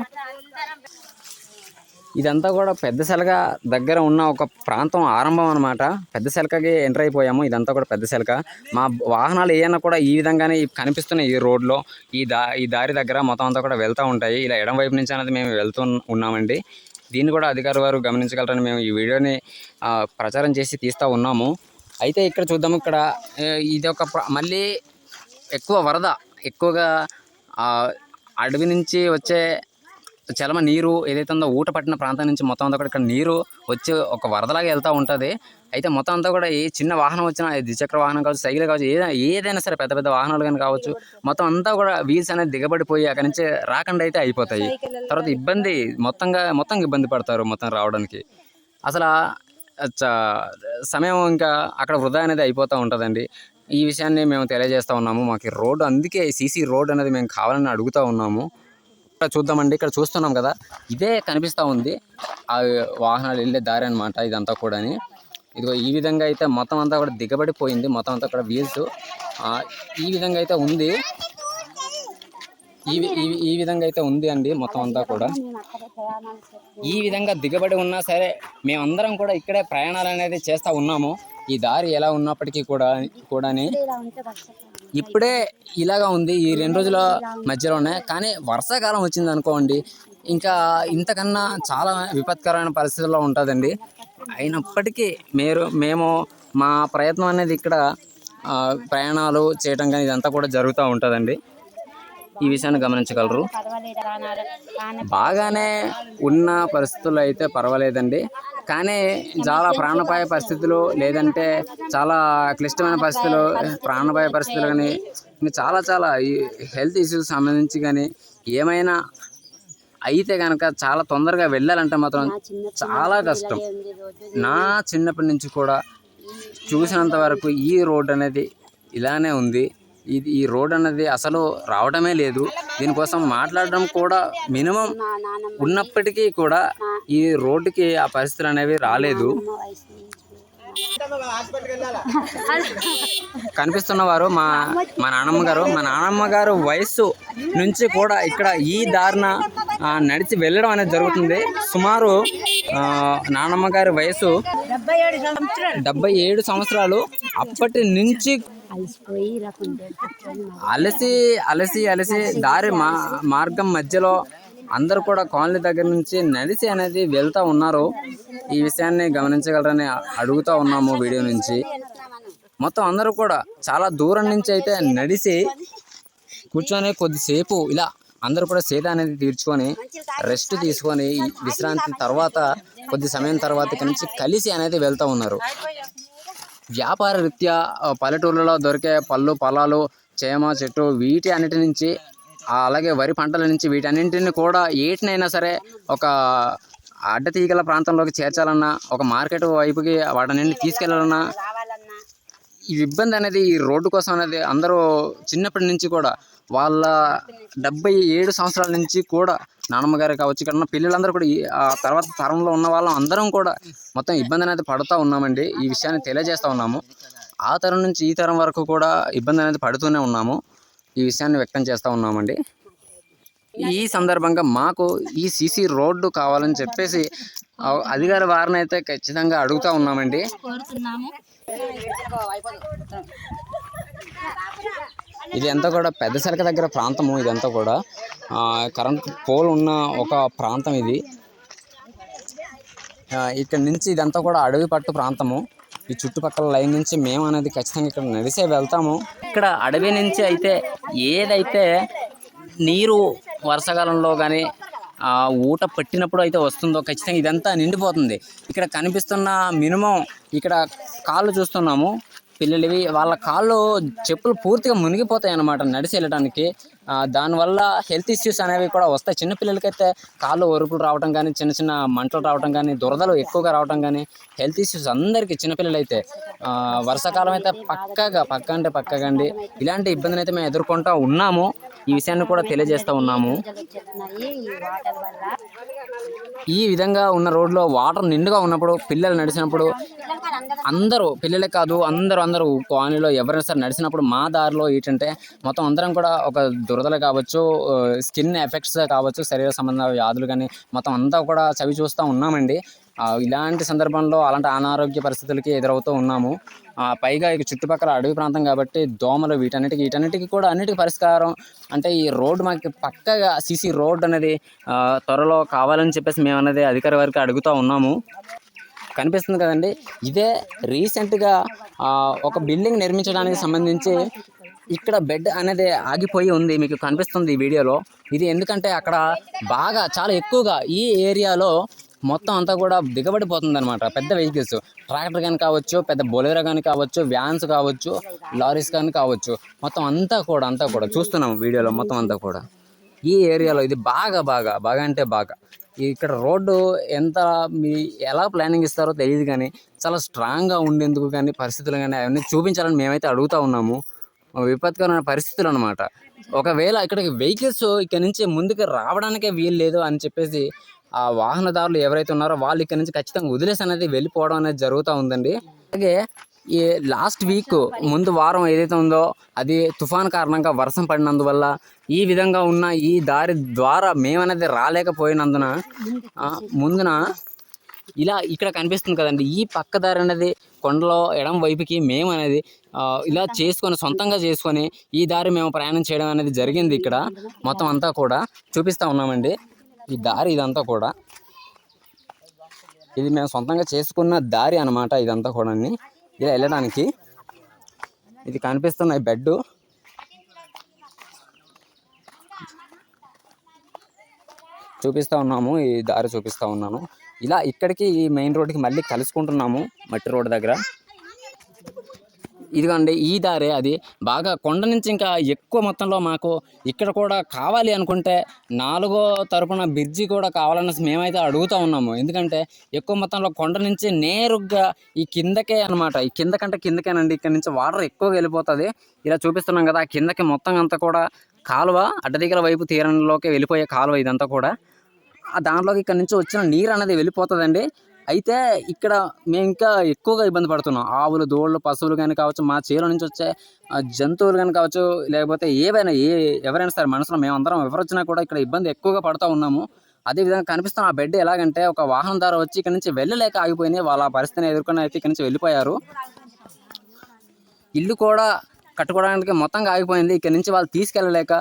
Speaker 1: ఇదంతా కూడా పెద్ద సెలక దగ్గర ఉన్న ఒక ప్రాంతం ఆరంభం అనమాట. పెద్ద సెలకకి ఎంటర్ అయిపోయాము. ఇదంతా కూడా పెద్ద సెలక. మా వాహనాలు ఏమైనా కూడా ఈ విధంగానే కనిపిస్తున్నాయి. ఈ రోడ్లో ఈ దారి దగ్గర మొత్తం అంతా కూడా వెళ్తూ ఉంటాయి. ఇలా ఎడం వైపు నుంచి అనేది మేము వెళ్తూ ఉన్నామండి. దీన్ని కూడా అధికారులు వారు గమనించగలరని మేము ఈ వీడియోని ప్రచారం చేసి తీస్తూ ఉన్నాము. అయితే ఇక్కడ చూద్దాము. ఇక్కడ ఇది ఒక మళ్ళీ ఎక్కువగా అడవి నుంచి వచ్చే చలమ నీరు ఏదైతే ఉందో ఊట పట్టిన ప్రాంతం నుంచి మొత్తం అంతా కూడా ఇక్కడ నీరు వచ్చి ఒక వరదలాగా వెళ్తూ ఉంటుంది. అయితే మొత్తం అంతా కూడా ఏ చిన్న వాహనం వచ్చినా, ద్విచక్ర వాహనం కావచ్చు, సైకిల్ కావచ్చు, ఏదైనా సరే పెద్ద పెద్ద వాహనాలు కానీ కావచ్చు, మొత్తం అంతా కూడా వీల్స్ అనేది దిగబడిపోయి అక్కడి నుంచి రాకుండా అయితే అయిపోతాయి. తర్వాత మొత్తం ఇబ్బంది పడతారు మొత్తం రావడానికి. అసలు సమయం ఇంకా అక్కడ వృధా అనేది అయిపోతూ ఉంటుందండి. ఈ విషయాన్ని మేము తెలియజేస్తూ ఉన్నాము. మాకు రోడ్డు, అందుకే సీసీ రోడ్ అనేది మేము కావాలని అడుగుతూ ఉన్నాము. ఇక్కడ చూద్దామండి. ఇక్కడ చూస్తున్నాం కదా, ఇదే కనిపిస్తూ ఉంది ఆ వాహనాలు వెళ్ళే దారి అనమాట. ఇదంతా కూడా ఇదిగో ఈ విధంగా అయితే మొత్తం అంతా కూడా దిగబడిపోయింది. మొత్తం అంతా కూడా వీల్స్ ఈ విధంగా అయితే ఉంది. ఈ విధంగా అయితే ఉంది అండి. మొత్తం అంతా కూడా ఈ విధంగా దిగబడి ఉన్నా సరే మేమందరం కూడా ఇక్కడే ప్రయాణాలు అనేది చేస్తూ ఉన్నాము. ఈ దారి ఎలా ఉన్నప్పటికీ కూడా ఇప్పుడే ఇలాగా ఉంది ఈ 2 రోజుల మధ్యలోనే. కానీ వర్షాకాలం వచ్చింది అనుకోండి, ఇంకా ఇంతకన్నా చాలా విపత్కరమైన పరిస్థితుల్లో ఉంటుందండి. అయినప్పటికీ మేము మా ప్రయత్నం అనేది ఇక్కడ ప్రయాణాలు చేయడం కానీ ఇదంతా కూడా జరుగుతూ ఉంటుందండి. ఈ విషయాన్ని గమనించగలరు. బాగానే ఉన్న పరిస్థితుల్లో అయితే పర్వాలేదండి. కానీ చాలా ప్రాణాపాయ పరిస్థితులు లేదంటే చాలా క్లిష్టమైన పరిస్థితులు, ప్రాణాపాయ పరిస్థితులు కానీ ఇంకా చాలా ఈ హెల్త్ ఇష్యూస్ సంబంధించి కానీ ఏమైనా అయితే కనుక చాలా తొందరగా వెళ్ళాలంటే మాత్రం చాలా కష్టం. నా చిన్నప్పటి నుంచి కూడా చూసినంత వరకు ఈ రోడ్ అనేది ఇలానే ఉంది. ఈ రోడ్ అనేది అసలు రావడమే లేదు. దీనికోసం మాట్లాడడం కూడా మినిమం ఉన్నప్పటికీ కూడా ఈ రోడ్డుకి ఆ పరిస్థితులు అనేవి రాలేదు. కనిపిస్తున్న వారు మా నాన్నమ్మ గారు వయస్సు నుంచి కూడా ఇక్కడ ఈ దారిన నడిచి వెళ్ళడం అనేది జరుగుతుంది. సుమారు నాన్నమ్మ గారి వయసు 77 సంవత్సరాలు. అప్పటి నుంచి అలసి దారి మార్గం మధ్యలో అందరూ కూడా కాలనీ దగ్గర నుంచి నడిచి అనేది వెళ్తూ ఉన్నారు. ఈ విషయాన్ని గమనించగలరని అడుగుతూ ఉన్నాము వీడియో నుంచి. మొత్తం అందరూ కూడా చాలా దూరం నుంచి అయితే నడిచి కూర్చొని కొద్దిసేపు ఇలా అందరూ కూడా సేద అనేది తీర్చుకొని రెస్ట్ తీసుకొని విశ్రాంతి తర్వాత కొద్ది సమయం తర్వాత ఇక్కడి నుంచి కలిసి అనేది వెళ్తూ ఉన్నారు. వ్యాపార రీత్యా పల్లెటూళ్ళలో దొరికే పళ్ళు పొలాలు, చేమ చెట్టు వీటి అన్నిటి నుంచి అలాగే వరి పంటల నుంచి వీటన్నింటిని కూడా ఏటినైనా సరే ఒక అడ్డతీగల ప్రాంతంలోకి చేర్చాలన్నా, ఒక మార్కెట్ వైపుకి వాటన్నింటిని తీసుకెళ్లాలన్నా ఈ ఇబ్బంది అనేది ఈ రోడ్డు కోసం అనేది అందరూ చిన్నప్పటి నుంచి కూడా వాళ్ళ 77 సంవత్సరాల నుంచి కూడా నాన్నమ్మ గారు కావచ్చు, ఇక్కడ ఉన్న పిల్లలందరూ కూడా తర్వాత తరంలో ఉన్న వాళ్ళం అందరం కూడా మొత్తం ఇబ్బంది అనేది పడుతూ ఉన్నామండి. ఈ విషయాన్ని తెలియజేస్తూ ఉన్నాము. ఆ తరం నుంచి ఈ తరం వరకు కూడా ఇబ్బంది అనేది పడుతూనే ఉన్నాము. ఈ విషయాన్ని వ్యక్తం చేస్తూ ఉన్నామండి. ఈ సందర్భంగా మాకు ఈ సీసీ రోడ్డు కావాలని చెప్పేసి అధికార వారిని అయితే ఖచ్చితంగా అడుగుతూ ఉన్నామండి. ఇది అంతా కూడా పెద్ద సరక దగ్గర ప్రాంతము. ఇదంతా కూడా కరెంట్ పోల్ ఉన్న ఒక ప్రాంతం ఇది. ఇక్కడ నుంచి ఇదంతా కూడా అడవి పట్టు ప్రాంతము. ఈ చుట్టుపక్కల లైన్ నుంచి మేము అనేది ఖచ్చితంగా ఇక్కడ నడిసే వెళ్తాము. ఇక్కడ అడవి నుంచి అయితే ఏదైతే నీరు వర్షాకాలంలో కానీ ఊట పట్టినప్పుడు అయితే వస్తుందో ఖచ్చితంగా ఇదంతా నిండిపోతుంది. ఇక్కడ కనిపిస్తున్న మినిమం ఇక్కడ కాళ్ళు చూస్తున్నాము పిల్లలవి, వాళ్ళ కాళ్ళు చెప్పులు పూర్తిగా మునిగిపోతాయి అన్నమాట నడిచి వెళ్ళడానికి. దానివల్ల హెల్త్ ఇష్యూస్ అనేవి కూడా వస్తాయి. చిన్నపిల్లలకైతే కాళ్ళు ఒరుపులు రావడం కానీ, చిన్న మంటలు రావడం కానీ, దురదలు ఎక్కువగా రావడం కానీ హెల్త్ ఇష్యూస్ అందరికీ. చిన్నపిల్లలు అయితే వర్షాకాలం అయితే పక్కగా అండి ఇలాంటి ఇబ్బందిని అయితే మేము ఎదుర్కొంటూ ఉన్నాము. ఈ విషయాన్ని కూడా తెలియజేస్తూ ఉన్నాము. ఈ విధంగా ఉన్న రోడ్లో వాటర్ నిండుగా ఉన్నప్పుడు పిల్లలు నడిచినప్పుడు అందరూ, పిల్లలే కాదు అందరూ కాలనీలో ఎవరైనా సరే నడిచినప్పుడు మా దారిలో ఏంటంటే మొత్తం అందరం కూడా ఒక దురదలు కావచ్చు, స్కిన్ ఎఫెక్ట్స్ కావచ్చు, శరీర సంబంధ వ్యాధులు కానీ మొత్తం అంతా కూడా చవి చూస్తూ ఉన్నామండి. ఇలాంటి సందర్భంలో అలాంటి అనారోగ్య పరిస్థితులకి ఎదురవుతూ ఉన్నాము. పైగా ఇక చుట్టుపక్కల అడవి ప్రాంతం కాబట్టి దోమలు వీటన్నిటికీ కూడా అన్నిటికీ పరిష్కారం అంటే ఈ రోడ్డు మాకు పక్కగా సీసీ రోడ్ అనేది త్వరలో కావాలని చెప్పేసి మేము అనేది అధికారి వారికి అడుగుతూ ఉన్నాము. కనిపిస్తుంది కదండి, ఇదే రీసెంట్గా ఒక బిల్డింగ్ నిర్మించడానికి సంబంధించి ఇక్కడ బెడ్ అనేది ఆగిపోయి ఉంది. మీకు కనిపిస్తుంది ఈ వీడియోలో. ఇది ఎందుకంటే అక్కడ బాగా చాలా ఎక్కువగా ఈ ఏరియాలో మొత్తం అంతా కూడా దిగబడిపోతుంది అనమాట. పెద్ద వెహికల్స్, ట్రాక్టర్ కానీ కావచ్చు, పెద్ద బొలెరో కానీ కావచ్చు, వ్యాన్స్ కావచ్చు, లారీస్ కానీ కావచ్చు, మొత్తం అంతా కూడా చూస్తున్నాము వీడియోలో. మొత్తం అంతా కూడా ఈ ఏరియాలో ఇది బాగా అంటే బాగా ఇక్కడ రోడ్డు ఎంత ఎలా ప్లానింగ్ ఇస్తారో తెలియదు, కానీ చాలా స్ట్రాంగ్గా ఉండేందుకు కానీ పరిస్థితులు కానీ అవన్నీ చూపించాలని మేమైతే అడుగుతూ ఉన్నాము. విపత్కరమైన పరిస్థితులు అనమాట. ఒకవేళ ఇక్కడికి వెహికల్స్ ఇక్కడ నుంచి ముందుకు రావడానికే వీలు లేదు అని చెప్పేసి ఆ వాహనదారులు ఎవరైతే ఉన్నారో వాళ్ళు ఇక్కడ నుంచి ఖచ్చితంగా వదిలేసి అనేది వెళ్ళిపోవడం అనేది జరుగుతూ ఉందండి. అలాగే ఈ లాస్ట్ వీక్ ముందు వారం ఏదైతే ఉందో అది తుఫాన్ కారణంగా వర్షం పడినందువల్ల ఈ విధంగా ఉన్న ఈ దారి ద్వారా మేమనేది రాలేకపోయినందున ముందున ఇలా ఇక్కడ కనిపిస్తుంది కదండి, ఈ పక్క దారి అనేది కొండలో ఎడం వైపుకి మేము అనేది ఇలా సొంతంగా చేసుకొని ఈ దారి మేము ప్రయాణం చేయడం అనేది జరిగింది. ఇక్కడ మొత్తం అంతా కూడా చూపిస్తూ ఉన్నామండి. ఈ దారి ఇదంతా కూడా ఇది మేము సొంతంగా చేసుకున్న దారి అన్నమాట. ఇదంతా కూడా ఇలా వెళ్ళడానికి ఇది కనిపిస్తున్న బెడ్ చూపిస్తూ ఉన్నాము. ఈ దారి చూపిస్తూ ఉన్నాను. ఇలా ఇక్కడికి ఈ మెయిన్ రోడ్డుకి మళ్ళీ కలుసుకుంటున్నాము మట్టి రోడ్డు దగ్గర. ఇదిగోండి ఈ దారే అది బాగా కొండ నుంచి ఇంకా ఎక్కువ మొత్తంలో మాకు ఇక్కడ కూడా కావాలి అనుకుంటే 4వ తరపున బ్రిడ్జి కూడా కావాలని మేమైతే అడుగుతూ ఉన్నాము. ఎందుకంటే ఎక్కువ మొత్తంలో కొండ నుంచి నేరుగా ఈ కిందకే అనమాట, ఈ కిందకంటే కిందకేనండి. ఇక్కడ నుంచి వాటర్ ఎక్కువగా వెళ్ళిపోతుంది. ఇలా చూపిస్తున్నాం కదా, ఆ కిందకి మొత్తం అంతా కూడా కాలువ, అడ్డదిగల వైపు తీరంలోకి వెళ్ళిపోయే కాలువ ఇదంతా కూడా. దాంట్లోకి ఇక్కడ నుంచి వచ్చిన నీరు అనేది వెళ్ళిపోతుందండి. అయితే ఇక్కడ మేము ఇంకా ఎక్కువగా ఇబ్బంది పడుతున్నాం. ఆవులు, దూడలు, పశువులు కానీ కావచ్చు, మా చేలో నుంచి వచ్చే జంతువులు కానీ కావచ్చు, లేకపోతే ఎవరైనా సరే మనుషులు మేమందరం ఎవరు వచ్చినా కూడా ఇక్కడ ఇబ్బంది ఎక్కువగా పడుతూ ఉన్నాము. అదేవిధంగా కనిపిస్తున్న ఆ బెడ్ ఎలాగంటే ఒక వాహనం ద్వారా వచ్చి ఇక్కడ నుంచి వెళ్ళలేక ఆగిపోయింది. వాళ్ళ పరిస్థితిని ఎదుర్కొని అయితే ఇక్కడ నుంచి వెళ్ళిపోయారు. ఇల్లు కూడా కట్టుకోవడానికి మొత్తంగా ఆగిపోయింది. ఇక్కడ నుంచి వాళ్ళు తీసుకెళ్ళలేక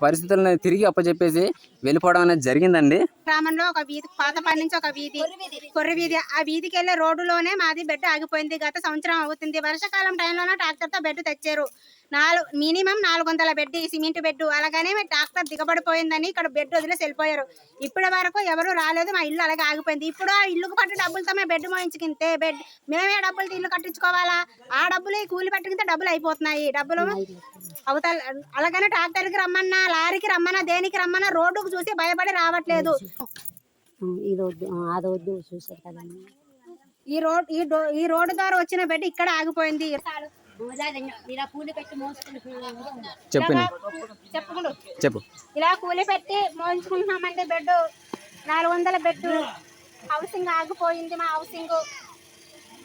Speaker 1: పరిస్థితులను తిరిగి అప్పచెప్పేసి వెళ్ళిపోవడం అనేది జరిగిందండి.
Speaker 3: గ్రామంలో ఒక వీధి, పాతపాడి నుంచి ఒక వీధి, కొర్రి వీధి, ఆ వీధికి వెళ్ళే రోడ్డులోనే మాది బెడ్ ఆగిపోయింది. గత సంవత్సరం అవుతుంది. వర్షాకాలం టైంలోనే ట్రాక్టర్తో బెడ్ తెచ్చారు. Minimum 400 bed, cement bed. అలాగనే ట్రాక్టర్ దిగబడిపోయిందని ఇక్కడ బెడ్ వదిలేసి వెళ్ళిపోయారు. ఇప్పటి వరకు ఎవరు రాలేదు. మా ఇల్లు అలాగే ఆగిపోయింది. ఇప్పుడు ఆ ఇల్లుకు పట్టిన డబ్బులతో మేము బెడ్ మోయించుకుంటే మేమే డబ్బులు ఇల్లు కట్టించుకోవాలా? ఆ డబ్బులు కూలి పట్టుకుంటే డబ్బులు అయిపోతున్నాయి. డబ్బులు అవతల అలాగనే ట్రాక్టర్కి రమ్మన్నా, లారీకి రమ్మన్నా, దేనికి రమ్మన్నా రోడ్డుకు చూసి భయపడి రావట్లేదు. ఈ రోడ్డు ద్వారా వచ్చిన బెడ్ ఇక్కడ ఆగిపోయింది.
Speaker 1: చెప్పు.
Speaker 3: ఇలా కూలి పెట్టి మోయించుకుంటున్నామంటే బెడ్ 400 బెడ్ హౌసింగ్ ఆగిపోయింది. మా హౌసింగ్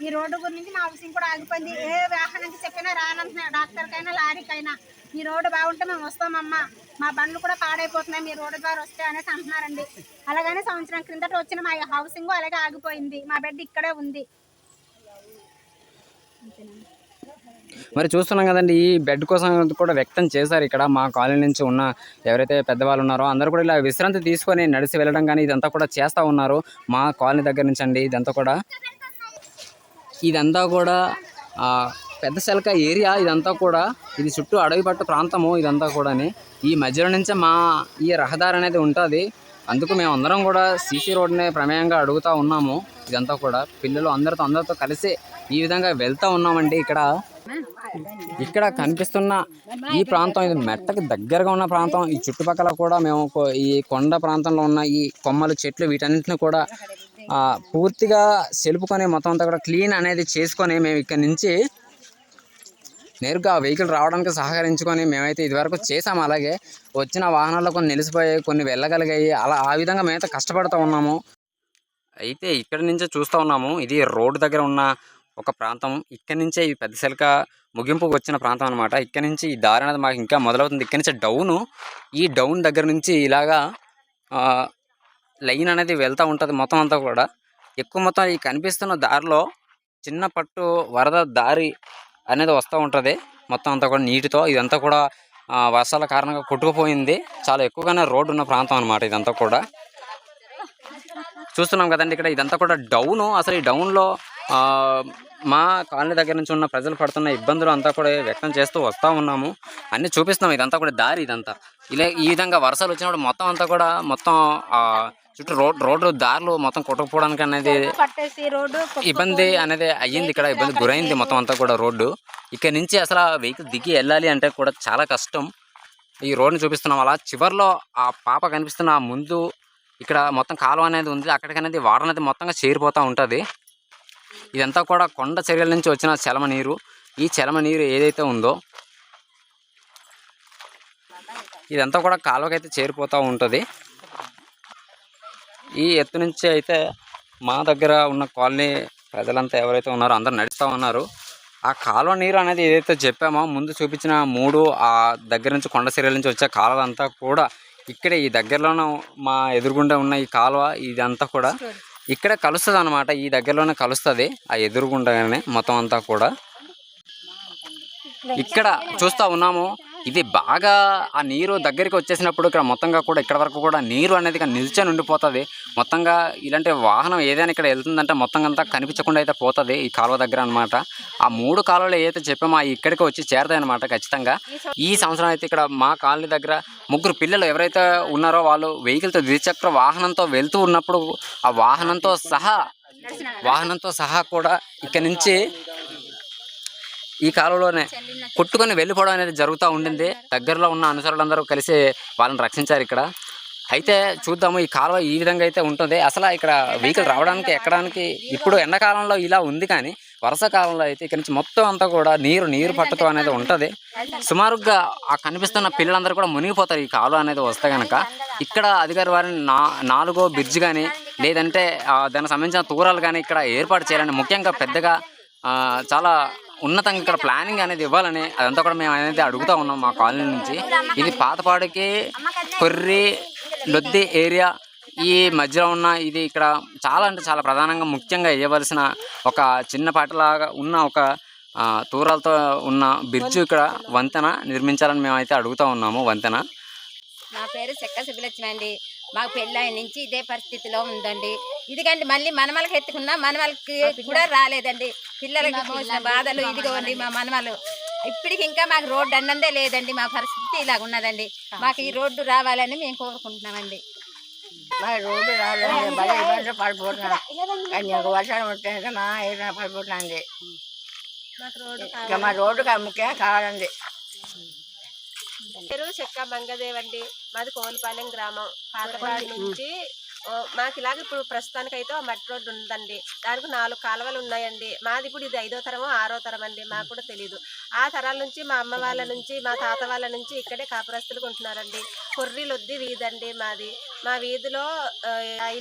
Speaker 3: ఈ రోడ్డు గురించి మా హౌసింగ్ కూడా ఆగిపోయింది. ఏ వాహనానికి చెప్పినా రానంటున్నా, డాక్టర్కైనా లారీకైనా ఈ రోడ్డు బాగుంటే మేము వస్తామమ్మా, మా బండ్లు కూడా పాడైపోతున్నాయి మీ రోడ్డు ద్వారా వస్తే అనేసి అంటున్నారండి. అలాగనే సంవత్సరం క్రిందట వచ్చిన మా హౌసింగ్ అలాగే ఆగిపోయింది. మా బెడ్ ఇక్కడే ఉంది.
Speaker 1: మరి చూస్తున్నాం కదండి, ఈ బెడ్ కోసం కూడా వ్యక్తం చేశారు ఇక్కడ మా కాలనీ నుంచి ఉన్న ఎవరైతే పెద్దవాళ్ళు ఉన్నారో అందరూ కూడా ఇలా విశ్రాంతి తీసుకొని నడిచి వెళ్ళడం కానీ ఇదంతా కూడా చేస్తూ ఉన్నారు మా కాలనీ దగ్గర నుంచి అండి. ఇదంతా కూడా పెద్ద శెలక ఏరియా. ఇదంతా కూడా ఇది చుట్టూ అడవి పట్టు ప్రాంతము ఇదంతా కూడా. ఈ మధ్యలో నుంచే మా ఈ రహదారి అనేది ఉంటుంది. అందుకు మేము అందరం కూడా సీసీ రోడ్నే ప్రమేయంగా అడుగుతూ ఉన్నాము. ఇదంతా కూడా పిల్లలు అందరితో కలిసి ఈ విధంగా వెళ్తూ ఉన్నామండి. ఇక్కడ కనిపిస్తున్న ఈ ప్రాంతం ఇది మెట్టకి దగ్గరగా ఉన్న ప్రాంతం. ఈ చుట్టుపక్కల కూడా మేము ఈ కొండ ప్రాంతంలో ఉన్న ఈ కొమ్మలు, చెట్లు వీటన్నింటిని కూడా పూర్తిగా సెలుపుకొని మొత్తం అంతా కూడా క్లీన్ అనేది చేసుకొని మేము ఇక్కడ నుంచి నేరుగా వెహికల్ రావడానికి సహకరించుకొని మేమైతే ఇదివరకు చేసాము. అలాగే వచ్చిన వాహనాల్లో కొన్ని నిలిచిపోయాయి, కొన్ని వెళ్ళగలిగాయి. ఆ విధంగా మేమైతే కష్టపడుతూ ఉన్నాము. అయితే ఇక్కడ నుంచే చూస్తూ ఉన్నాము. ఇది రోడ్డు దగ్గర ఉన్న ఒక ప్రాంతం. ఇక్కడి నుంచే ఈ పెద్ద శెలక ముగింపుకు వచ్చిన ప్రాంతం అనమాట. ఇక్కడ నుంచి ఈ దారి అనేది మాకు ఇంకా మొదలవుతుంది. ఇక్కడ నుంచి ఈ డౌన్ దగ్గర నుంచి ఇలాగా లైన్ అనేది వెళ్తూ ఉంటుంది మొత్తం అంతా కూడా. ఎక్కువ మొత్తం ఈ కనిపిస్తున్న దారిలో చిన్న పట్టు వరద దారి అనేది వస్తూ ఉంటుంది మొత్తం అంతా కూడా నీటితో. ఇదంతా కూడా వర్షాల కారణంగా కొట్టుకుపోయింది. చాలా ఎక్కువగానే రోడ్డు ఉన్న ప్రాంతం అనమాట ఇదంతా కూడా. చూస్తున్నాం కదండి ఇక్కడ ఇదంతా కూడా డౌను. అసలు ఈ డౌన్లో మా కాలనీ దగ్గర నుంచి ఉన్న ప్రజలు పడుతున్న ఇబ్బందులు అంతా కూడా వ్యక్తం చేస్తూ వస్తూ ఉన్నాము. అన్నీ చూపిస్తున్నాం. ఇదంతా కూడా దారి ఇదంతా ఈ విధంగా వర్షాలు వచ్చినప్పుడు మొత్తం అంతా కూడా చుట్టూ రోడ్డు దారులు మొత్తం కొట్టుకుపోవడానికి అనేది ఇబ్బంది అనేది అయ్యింది. ఇక్కడ ఇబ్బంది గురైంది మొత్తం అంతా కూడా రోడ్డు. ఇక్కడ నుంచి అసలు వెహికల్ దిగి వెళ్ళాలి అంటే కూడా చాలా కష్టం. ఈ రోడ్డుని చూపిస్తున్నాం. అలా చివరిలో ఆ పాప కనిపిస్తున్న ముందు ఇక్కడ మొత్తం కాలువ అనేది ఉంది. అక్కడికనేది వాటర్ అనేది మొత్తంగా చేరిపోతూ ఉంటుంది. ఇదంతా కూడా కొండ చర్యల నుంచి వచ్చిన చలమ నీరు. ఈ చలమ నీరు ఏదైతే ఉందో ఇదంతా కూడా కాలువకైతే చేరిపోతూ ఉంటుంది. ఈ ఎత్తు నుంచి అయితే మా దగ్గర ఉన్న కాలనీ ప్రజలంతా ఎవరైతే ఉన్నారో అందరూ నడుస్తూ ఉన్నారు. ఆ కాలువ నీరు అనేది ఏదైతే చెప్పామో ముందు చూపించిన 3 ఆ దగ్గర నుంచి కొండ చర్యల నుంచి వచ్చే కాలువ అంతా కూడా ఇక్కడే ఈ దగ్గరలోనే మా ఎదురుగుండా ఉన్న ఈ కాలువ ఇదంతా కూడా ఇక్కడే కలుస్తుంది అనమాట. ఈ దగ్గరలోనే కలుస్తుంది ఆ ఎదురుగుండగానే మొత్తం అంతా కూడా. ఇక్కడ చూస్తూ ఉన్నాము ఇది బాగా ఆ నీరు దగ్గరికి వచ్చేసినప్పుడు ఇక్కడ మొత్తంగా కూడా ఇక్కడ వరకు కూడా నీరు అనేది నిల్చొని ఉండిపోతుంది. మొత్తంగా ఇలాంటి వాహనం ఏదైనా ఇక్కడ వెళ్తుందంటే మొత్తం అంతా కనిపించకుండా అయితే పోతుంది ఈ కాలువ దగ్గర అనమాట. ఆ 3 కాలువలు ఏదైతే చెప్పామో ఇక్కడికి వచ్చి చేరతాయి అనమాట ఖచ్చితంగా. ఈ సంవత్సరం అయితే ఇక్కడ మా కాలనీ దగ్గర 3 పిల్లలు ఎవరైతే ఉన్నారో వాళ్ళు వెహికల్తో ద్విచక్ర వాహనంతో వెళ్తూ ఉన్నప్పుడు ఆ వాహనంతో సహా కూడా ఇక్కడ నుంచి ఈ కాలంలోనే కొట్టుకొని వెళ్ళిపోవడం అనేది జరుగుతూ ఉండింది. దగ్గరలో ఉన్న అనుసరులందరూ కలిసి వాళ్ళని రక్షించారు ఇక్కడ. అయితే చూద్దాము ఈ కాలువ ఈ విధంగా అయితే ఉంటుంది. అసలు ఇక్కడ వెహికల్ రావడానికి ఎక్కడానికి ఇప్పుడు ఎండాకాలంలో ఇలా ఉంది, కానీ వర్షాకాలంలో అయితే ఇక్కడ నుంచి మొత్తం అంతా కూడా నీరు పట్టుతో అనేది ఉంటుంది. సుమారుగా ఆ కనిపిస్తున్న పిల్లలందరూ కూడా మునిగిపోతారు ఈ కాలువ అనేది వస్తే కనుక. ఇక్కడ అధికారి వారిని 4గో బ్రిడ్జ్ కానీ లేదంటే దానికి సంబంధించిన తూరాలు కానీ ఇక్కడ ఏర్పాటు చేయాలని, ముఖ్యంగా పెద్దగా చాలా ఉన్నతంగా ఇక్కడ ప్లానింగ్ అనేది ఇవ్వాలని అదంతా కూడా మేము అనేది అడుగుతూ ఉన్నాం మా కాలనీ నుంచి. ఇది పాతపాడుకి కొర్రి లొద్ది ఏరియా ఈ మధ్యలో ఉన్న ఇది ఇక్కడ చాలా అంటే చాలా ప్రధానంగా ముఖ్యంగా వేయవలసిన ఒక చిన్నపాటిలాగా ఉన్న ఒక తూరాలతో ఉన్న బ్రిడ్జ్ ఇక్కడ వంతెన నిర్మించాలని మేమైతే అడుగుతూ ఉన్నాము. వంతెన.
Speaker 5: నా పేరు చెక్క సుబ్బలక్ష్మి అండి. మాకు పెళ్ళైన నుంచి ఇదే పరిస్థితిలో ఉందండి. ఇదిగండి మళ్ళీ మనమలకి ఎత్తుకున్నా మనమలకి కూడా రాలేదండి. పిల్లలకి మోసిన బాధలు ఇదిగోండి మా మనమలు. ఇప్పటికి ఇంకా మాకు రోడ్డు అన్నదే లేదండి. మా పరిస్థితి ఇలాగ ఉన్నదండి. మాకు ఈ రోడ్డు రావాలని మేము కోరుకుంటున్నామండి.
Speaker 6: మా రోడ్డు రావాలని బాగా ఇబ్బందులు పడిపోతున్నాం. కానీ ఒక వర్షాలు వస్తే మా ఏదైనా పడిపోతుంది. మా రోడ్డు ముఖ్యంగా కావాలండి.
Speaker 7: పేరు చెక్క మంగదేవ్ అండి. మాది కోల్పాలెం గ్రామం. పాతపాడు నుంచి మాకు ఇలాగ ఇప్పుడు ప్రస్తుతానికి అయితే మట్టి రోడ్డు ఉందండి. దానికి 4 కాలువలు ఉన్నాయండి. మాది ఇప్పుడు ఇది 5వ తరమో 6వ తరం అండి. మాకు కూడా తెలియదు. ఆ తరాల నుంచి మా అమ్మ వాళ్ళ నుంచి మా తాత వాళ్ళ నుంచి ఇక్కడే కాపురస్తులు ఉంటున్నారండి. కొర్రి లొద్ది వీధి అండి మాది. మా వీధిలో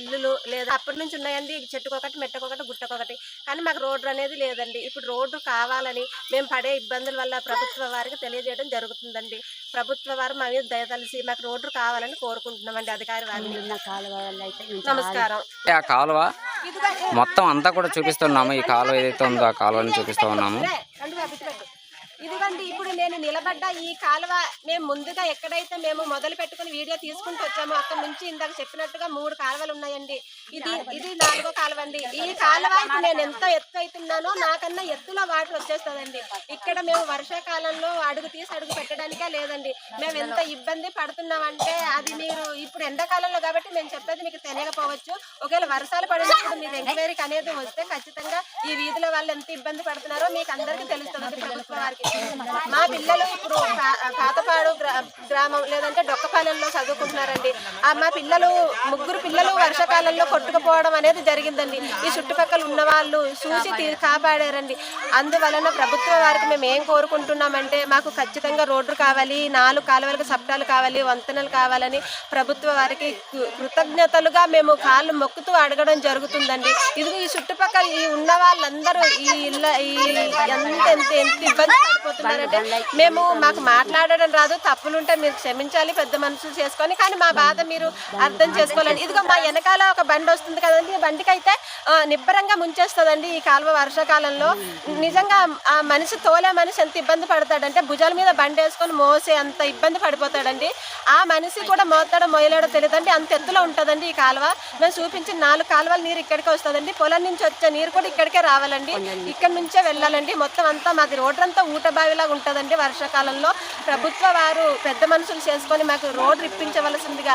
Speaker 7: ఇల్లులు లేదా అప్పటి నుంచి ఉన్నాయండి. చెట్టుకొకటి మెట్టకొకటి గుట్టకొకటి. కానీ మాకు రోడ్డు అనేది లేదండి. ఇప్పుడు రోడ్డు కావాలని మేము పడే ఇబ్బందుల వల్ల ప్రభుత్వ వారికి తెలియజేయడం జరుగుతుందండి. ప్రభుత్వ వారు మా మీద దయతలిసి మాకు రోడ్డు కావాలని కోరుకుంటున్నామండి అధికారి వారిని. నమస్కారం.
Speaker 1: ఆ కాలువ మొత్తం అంతా కూడా చూపిస్తున్నాము. ఈ కాలువ ఏదైతే ఉందో ఆ కాలువని చూపిస్తూ ఉన్నాము.
Speaker 7: ఇదిగోండి ఇప్పుడు నేను నిలబడ్డ ఈ కాలువ మేము ముందుగా ఎక్కడైతే మేము మొదలు పెట్టుకుని వీడియో తీసుకుంటూ వచ్చామో అక్కడ నుంచి ఇందాక చెప్పినట్టుగా 3 కాలువలు ఉన్నాయండి. ఇది 4వ కాలువ అండి. ఈ కాలువ ఇప్పుడు నేను ఎంత ఎత్తు అవుతున్నానో నాకన్నా ఎత్తులో వాటర్ వచ్చేస్తుందండి. ఇక్కడ మేము వర్షాకాలంలో అడుగు తీసి అడుగు పెట్టడానికే లేదండి. మేము ఎంత ఇబ్బంది పడుతున్నామంటే అది మీరు ఇప్పుడు ఎండాకాలంలో కాబట్టి నేను చెప్పేది మీకు తెలియకపోవచ్చు. ఒకవేళ వర్షాలు పడినప్పుడు మీరు ఎంక్వైరీకి అనేది వస్తే ఖచ్చితంగా ఈ వీధిలో వాళ్ళు ఎంత ఇబ్బంది పడుతున్నారో మీకు అందరికీ తెలుస్తుంది ప్రభుత్వ వారికి. మా పిల్లలు ఇప్పుడు పాతపాడు గ్రామం లేదంటే డొక్కపాలెంలో చదువుకుంటున్నారండి. మా పిల్లలు 3 పిల్లలు వర్షాకాలంలో కొట్టుకుపోవడం అనేది జరిగిందండి. ఈ చుట్టుపక్కల ఉన్న వాళ్ళు చూసి కాపాడారండి. అందువలన ప్రభుత్వ వారికి మేము ఏం కోరుకుంటున్నామంటే మాకు ఖచ్చితంగా రోడ్డు కావాలి, 4 కాలువలకు సప్టాలు కావాలి, వంతెనలు కావాలని ప్రభుత్వ వారికి కృతజ్ఞతలుగా మేము కాళ్ళు మొక్కుతూ అడగడం జరుగుతుందండి. ఇది ఈ చుట్టుపక్కల ఈ ఉన్న వాళ్ళందరూ ఈ ఎంత ఇబ్బంది పడిపోతున్నారంటే మాకు మాట్లాడడం రాదు, తప్పులుంటే మీరు క్షమించాలి పెద్ద మనుషులు చేసుకొని, కానీ మా బాధ మీరు అర్థం చేసుకోవాలండి. ఇదిగో మా వెనకాల ఒక బండి వస్తుంది కదండి, ఈ బండికి అయితే నిబ్బరంగా ముంచేస్తుందండి ఈ కాలువ వర్షాకాలంలో. నిజంగా ఆ మనిషి తోలే మనిషి ఎంత ఇబ్బంది పడతాడంటే భుజాల మీద బండి వేసుకొని మోసే అంత ఇబ్బంది పడిపోతాడండి. ఆ మనిషి కూడా మోతాడో మొయ్యలేడో తెలియదండి, అంత ఎత్తులో ఉంటుందండి ఈ కాలువ. మేము చూపించిన 4 కాలువల నీరు ఇక్కడికే వస్తుందండి. పొలం నుంచి వచ్చే నీరు కూడా ఇక్కడికే రావాలండి, ఇక్కడ నుంచే వెళ్ళాలండి. మొత్తం అంతా మాది రోడ్డు అంతా ఊట బావిలాగా ఉంటుందండి వర్షాకాలంలో. ప్రభుత్వ వారు పెద్ద మనుషులు చేసుకొని మాకు రోడ్డు ఇప్పించవలసిందిగా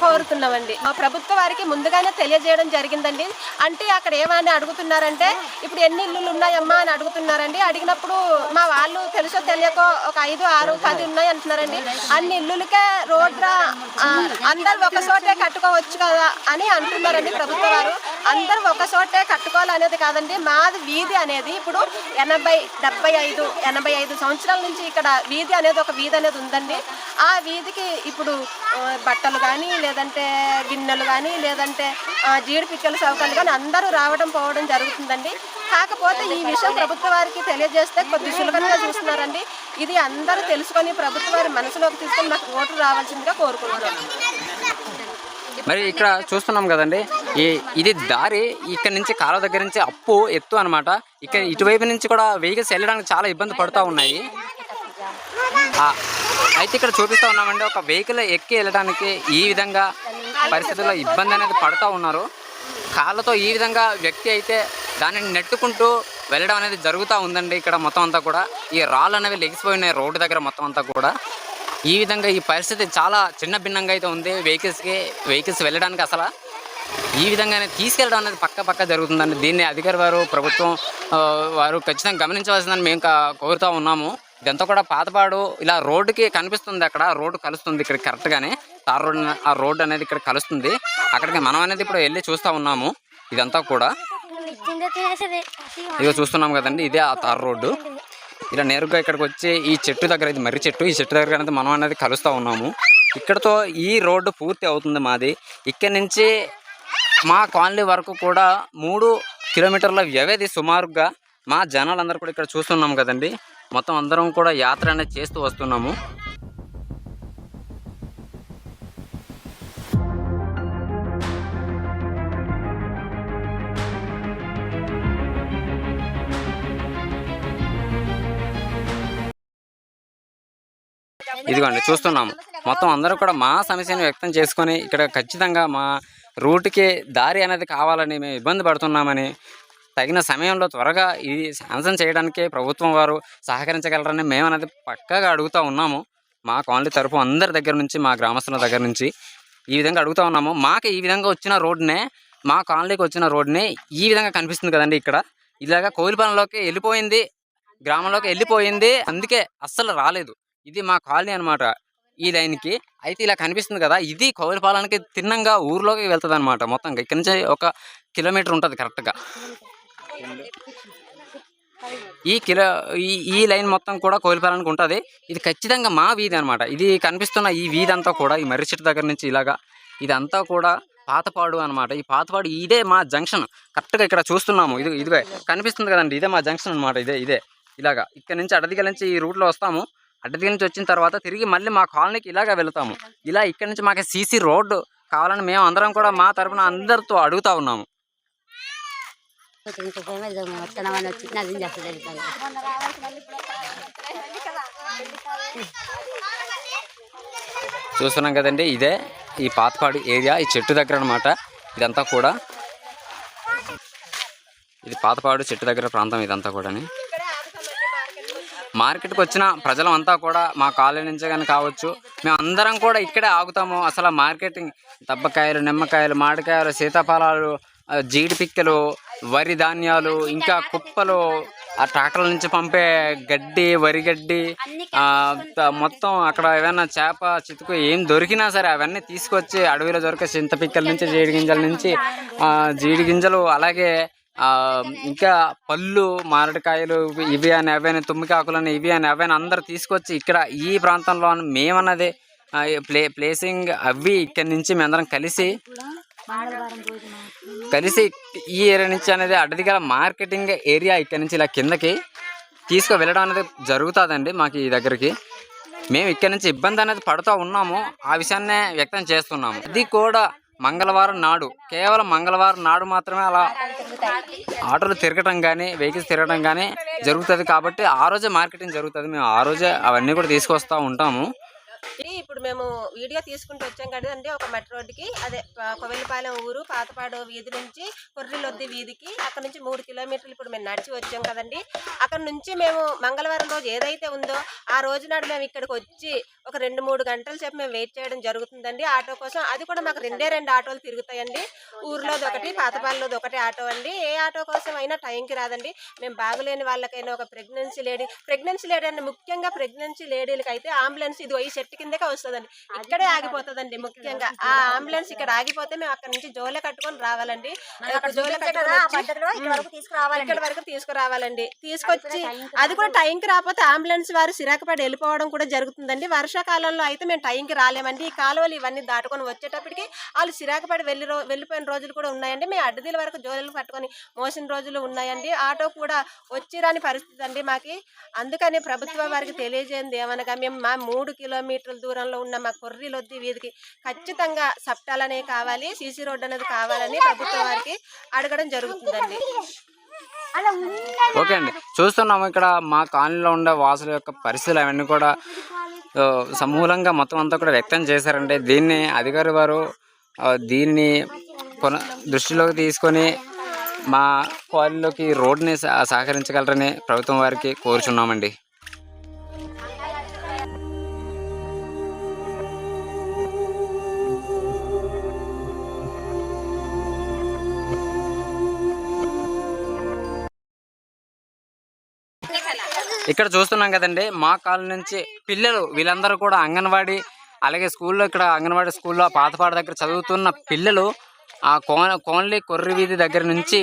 Speaker 7: కోరుతున్నామండి. మా ప్రభుత్వ వారికి ముందుగానే తెలియజేయడం జరిగిందండి. అంటే అక్కడ ఏమని అడుగుతున్నారంటే ఇప్పుడు ఎన్ని ఇల్లులు ఉన్నాయమ్మా అని అడుగుతున్నారండి. అడిగినప్పుడు మా వాళ్ళు తెలుసో తెలియకో ఒక 5, 6, 10 ఉన్నాయి అంటున్నారండి. అన్ని ఇల్లులకే రోడ్డు అందరు ఒక చోటే కట్టుకోవచ్చు కదా అని అంటున్నారండి ప్రభుత్వ వారు. అందరూ ఒక చోటే కట్టుకోవాలనేది కాదండి. మాది వీధి అనేది ఇప్పుడు 80, 75, 85 సంవత్సరాల నుంచి ఇక్కడ వీధి అనేది ఒక వీధి అనేది ఉందండి. ఆ వీధికి ఇప్పుడు బట్టలు కానీ లేదంటే గిన్నెలు కానీ లేదంటే జీడి పిక్కల సౌకర్యాలు కానీ అందరూ రావడం పోవడం జరుగుతుందండి. కాకపోతే ఈ విషయం ప్రభుత్వ వారికి తెలియజేస్తే కొద్ది సులభంగా చూస్తున్నారండి. ఇది అందరూ తెలుసుకొని ప్రభుత్వ వారి మనసులోకి తీసుకొని మాకు ఓట్లు రావాల్సిందిగా కోరుకుంటున్నాం.
Speaker 1: మరి ఇక్కడ చూస్తున్నాం కదండి, ఇది దారి ఇక్కడ నుంచి కాలువ దగ్గర నుంచి ఎత్తు అనమాట. ఇక్కడ ఇటువైపు నుంచి కూడా వెహికల్స్ వెళ్ళడానికి చాలా ఇబ్బంది పడుతూ ఉన్నాయి. అయితే ఇక్కడ చూపిస్తూ ఉన్నామండి, ఒక వెహికల్ ఎక్కి వెళ్ళడానికి ఈ విధంగా పరిస్థితుల్లో ఇబ్బంది అనేది పడుతూ ఉన్నారు. కాళ్ళతో ఈ విధంగా వ్యక్తి అయితే దానిని నెట్టుకుంటూ వెళ్ళడం అనేది జరుగుతూ ఉందండి. ఇక్కడ మొత్తం అంతా కూడా ఈ రాళ్ళు అనేవి లెగిసిపోయినాయి రోడ్డు దగ్గర మొత్తం అంతా కూడా. ఈ విధంగా ఈ పరిస్థితి చాలా చిన్న భిన్నంగా అయితే ఉంది. వెహికల్స్ వెళ్ళడానికి అసలు ఈ విధంగానే తీసుకెళ్ళడం అనేది పక్క జరుగుతుందండి. దీన్ని అధికారి వారు, ప్రభుత్వం వారు ఖచ్చితంగా గమనించవలసిందని మేము కోరుతూ ఉన్నాము. ఇదంతా కూడా పాతపాడు ఇలా రోడ్డుకి కనిపిస్తుంది, అక్కడ రోడ్డు కలుస్తుంది ఇక్కడ కరెక్ట్గానే తార్ రోడ్, ఆ రోడ్డు అనేది ఇక్కడ కలుస్తుంది. అక్కడికి మనం అనేది ఇప్పుడు వెళ్ళి చూస్తూ ఉన్నాము. ఇదంతా కూడా ఇదిగో చూస్తున్నాం కదండి, ఇదే ఆ తార్ రోడ్డు. ఇలా నేరుగా ఇక్కడికి వచ్చి ఈ చెట్టు దగ్గర, ఇది మర్రి చెట్టు, ఈ చెట్టు దగ్గర అనేది మనం అనేది కలుస్తూ ఉన్నాము. ఇక్కడతో ఈ రోడ్డు పూర్తి అవుతుంది మాది. ఇక్కడి నుంచి మా కాలనీ వరకు కూడా 3 కిలోమీటర్ల వ్యవధి సుమారుగా. మా జనాలందరూ కూడా ఇక్కడ చూస్తున్నాం కదండి, మొత్తం అందరం కూడా యాత్ర అనేది చేస్తూ వస్తున్నాము. ఇదిగోండి చూస్తున్నాము, మొత్తం అందరూ కూడా మా సమస్యను వ్యక్తం చేసుకొని ఇక్కడ ఖచ్చితంగా మా రూట్కి దారి అనేది కావాలని మేము ఇబ్బంది పడుతున్నామని, తగిన సమయంలో త్వరగా ఇది శాంక్షన్ చేయడానికి ప్రభుత్వం వారు సహకరించగలరని మేము అనేది పక్కాగా అడుగుతూ ఉన్నాము. మా కాలనీ తరఫు అందరి దగ్గర నుంచి, మా గ్రామస్తుల దగ్గర నుంచి ఈ విధంగా అడుగుతూ ఉన్నాము. మాకు ఈ విధంగా వచ్చిన రోడ్డునే, మా కాలనీకి వచ్చిన రోడ్డునే ఈ విధంగా కనిపిస్తుంది కదండి. ఇక్కడ ఇలాగా కోవిలపాలెంలోకి వెళ్ళిపోయింది, గ్రామంలోకి వెళ్ళిపోయింది, అందుకే అస్సలు రాలేదు. ఇది మా కాలనీ అనమాట ఈ లైన్కి. అయితే ఇలా కనిపిస్తుంది కదా, ఇది కోవిలపాలెంకి తిన్నంగా ఊర్లోకి వెళ్తుంది అనమాట. మొత్తం ఇక్కడ నుంచి 1 కిలోమీటర్ ఉంటుంది కరెక్ట్గా. ఈ లైన్ మొత్తం కూడా కోవిలపాలెంకి ఉంటుంది. ఇది ఖచ్చితంగా మా వీధి అనమాట. ఇది కనిపిస్తున్న ఈ వీధి అంతా కూడా ఈ మర్రి చెట్టు దగ్గర నుంచి ఇలాగా ఇదంతా కూడా పాతపాడు అనమాట. ఈ పాతపాడు ఇదే మా జంక్షన్. కరెక్ట్గా ఇక్కడ చూస్తున్నాము, ఇదిగే కనిపిస్తుంది కదండి, ఇదే మా జంక్షన్ అనమాట. ఇదే ఇలాగా ఇక్కడ నుంచి అడ్డదిగల నుంచి ఈ రూట్లో వస్తాము. అడ్డదిగల నుంచి వచ్చిన తర్వాత తిరిగి మళ్ళీ మా కాలనీకి ఇలాగా వెళ్తాము. ఇలా ఇక్కడ నుంచి మాకు సీసీ రోడ్డు కావాలని మేము అందరం కూడా మా తరఫున అందరితో అడుగుతా ఉన్నాము. చూస్తున్నాం కదండి, ఇదే ఈ పాతపాడు ఏరియా, ఈ చెట్టు దగ్గర అనమాట. ఇదంతా కూడా ఇది పాతపాడు చెట్టు దగ్గర ప్రాంతం ఇదంతా కూడా. మార్కెట్కి వచ్చిన ప్రజలంతా కూడా మా కాలనీ నుంచే కానీ కావచ్చు, మేము అందరం కూడా ఇక్కడే ఆగుతాము. అసలు మార్కెటింగ్ దబ్బకాయలు, నిమ్మకాయలు, మామిడికాయలు, సీతాఫలాలు, జీడి పిక్కలు, వరి ధాన్యాలు, ఇంకా కుప్పలు, ఆ ట్రాక్టర్ల నుంచి పంపే గడ్డి, వరి గడ్డి, మొత్తం అక్కడ ఏమైనా చేప, చితుకు ఏం దొరికినా సరే అవన్నీ తీసుకొచ్చి అడవిలో దొరికే చింతపిక్కల నుంచి, జీడి గింజల నుంచి, జీడి గింజలు, అలాగే ఇంకా పళ్ళు, మామిడికాయలు, ఇవి అని అవైనా, తుమ్మికాకులని, ఇవి అని అవైనా అందరు తీసుకొచ్చి ఇక్కడ ఈ ప్రాంతంలో మేమన్నది ప్లేసింగ్ అవి ఇక్కడి నుంచి మేమందరం కలిసి ఈ ఏరియా నుంచి అనేది అడ్డదిగల మార్కెటింగ్ ఏరియా ఇక్కడ నుంచి ఇలా కిందకి తీసుకు వెళ్ళడం అనేది జరుగుతుందండి. మాకు ఈ దగ్గరికి మేము ఇక్కడ నుంచి ఇబ్బంది అనేది పడుతూ ఉన్నాము, ఆ విషయాన్నే వ్యక్తం చేస్తున్నాము. ఇది కూడా మంగళవారం నాడు, కేవలం మంగళవారం నాడు మాత్రమే అలా ఆటోలు తిరగటం కానీ, వెహికల్స్ తిరగటం కానీ జరుగుతుంది. కాబట్టి ఆ రోజే మార్కెటింగ్ జరుగుతుంది. మేము ఆ రోజే అవన్నీ కూడా తీసుకొస్తూ ఉంటాము.
Speaker 7: ఇప్పుడు మేము వీడియో తీసుకుంటూ వచ్చాం కదండి, ఒక మెట్రో రోడ్డుకి, అదే కోవిలపాలెం ఊరు పాతపాడు వీధి నుంచి కొర్రిలొద్ది వీధికి, అక్కడ నుంచి 3 కిలోమీటర్లు ఇప్పుడు మేము నడిచి వచ్చాం కదండి. అక్కడ నుంచి మేము మంగళవారం రోజు ఏదైతే ఉందో ఆ రోజు నాడు మేము ఇక్కడికి వచ్చి ఒక 2-3 గంటల సేపు మేము వెయిట్ చేయడం జరుగుతుందండి ఆటో కోసం. అది కూడా మాకు 2 ఆటోలు తిరుగుతాయండి. ఊర్లోది ఒకటి, పాతపాలెంలోది ఒకటి ఆటో అండి. ఏ ఆటో కోసం అయినా టైంకి రాదండి. మేము బాగులేని వాళ్ళకైనా, ఒక ప్రెగ్నెన్సీ లేడీ అంటే ముఖ్యంగా ప్రెగ్నెన్సీ లేడీలకి అయితే అంబులెన్స్ ఇది ఈ చెట్టు కిందకే వస్తుందండి, ఇక్కడే ఆగిపోతుందండి. ముఖ్యంగా ఆ అంబులెన్స్ ఇక్కడ ఆగిపోతే మేము అక్కడ నుంచి జోలే కట్టుకొని రావాలండి. జోలే కట్టుకొని ఇక్కడ వరకు తీసుకురావాలండి. తీసుకొచ్చి అది కూడా టైంకి రాకపోతే అంబులెన్స్ వారు సిరాకపడి వెళ్ళిపోవడం కూడా జరుగుతుందండి. వర్షాకాలంలో అయితే మేము టైంకి రాలేమండి. ఈ కాలువలు ఇవన్నీ దాటుకొని వచ్చేటప్పటికి వాళ్ళు సిరాకపడి వెళ్ళిపోయిన రోజులు కూడా ఉన్నాయండి. మేము అడ్డదీల వరకు జోలు పట్టుకొని మోసిన రోజులు ఉన్నాయండి. ఆటో కూడా వచ్చి రాని పరిస్థితి అండి మాకి. అందుకని ప్రభుత్వం వారికి తెలియజేయండి ఏమనగా, మేము మా 3 కిలోమీటర్ల దూరంలో ఉన్న మా కొర్రిలొద్ది వీధికి ఖచ్చితంగా సప్టాలనే కావాలి, సీసీ రోడ్డు అనేది కావాలని ప్రభుత్వం వారికి అడగడం జరుగుతుందండి.
Speaker 1: ఓకే అండి, చూస్తున్నాము ఇక్కడ మా కాలనీలో ఉండే వాసుల యొక్క పరిస్థితులు అవన్నీ కూడా సమూలంగా మొత్తం అంతా కూడా వ్యక్తం చేశారంటే దీన్ని అధికారి వారు దీన్ని దృష్టిలోకి తీసుకొని మా కాలనీలోకి రోడ్డుని సహకరించగలరని ప్రభుత్వం వారికి కోరుచున్నామండి. ఇక్కడ చూస్తున్నాం కదండి, మా కాలనీ నుంచి పిల్లలు వీళ్ళందరూ కూడా అంగన్వాడీ అలాగే స్కూల్లో ఇక్కడ అంగన్వాడీ స్కూల్లో పాతపాడు దగ్గర చదువుతున్న పిల్లలు ఆ కోన్లీ కొర్రి వీధి దగ్గర నుంచి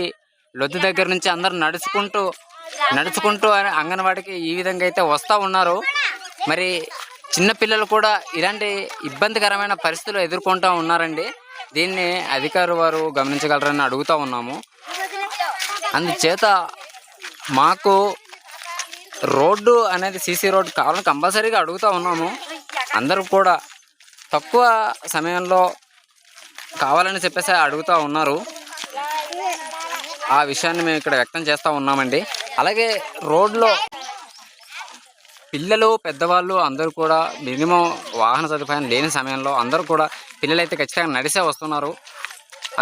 Speaker 1: లొద్దు దగ్గర నుంచి అందరూ నడుచుకుంటూ అంగన్వాడికి ఈ విధంగా అయితే వస్తూ ఉన్నారు. మరి చిన్న పిల్లలు కూడా ఇలాంటి ఇబ్బందికరమైన పరిస్థితులు ఎదుర్కొంటూ ఉన్నారండి. దీన్ని అధికారులు వారు గమనించగలరని అడుగుతూ ఉన్నాము. అందుచేత మాకు రోడ్డు అనేది సీసీ రోడ్డు కావాలని కంపల్సరీగా అడుగుతూ ఉన్నాము. అందరూ కూడా తక్కువ సమయంలో కావాలని చెప్పేసి అడుగుతూ ఉన్నారు. ఆ విషయాన్ని మేము ఇక్కడ వ్యక్తం చేస్తూ ఉన్నామండి. అలాగే రోడ్లో పిల్లలు పెద్దవాళ్ళు అందరూ కూడా మినిమం వాహన సదుపాయం లేని సమయంలో అందరూ కూడా పిల్లలైతే ఖచ్చితంగా నడిసే వస్తున్నారు.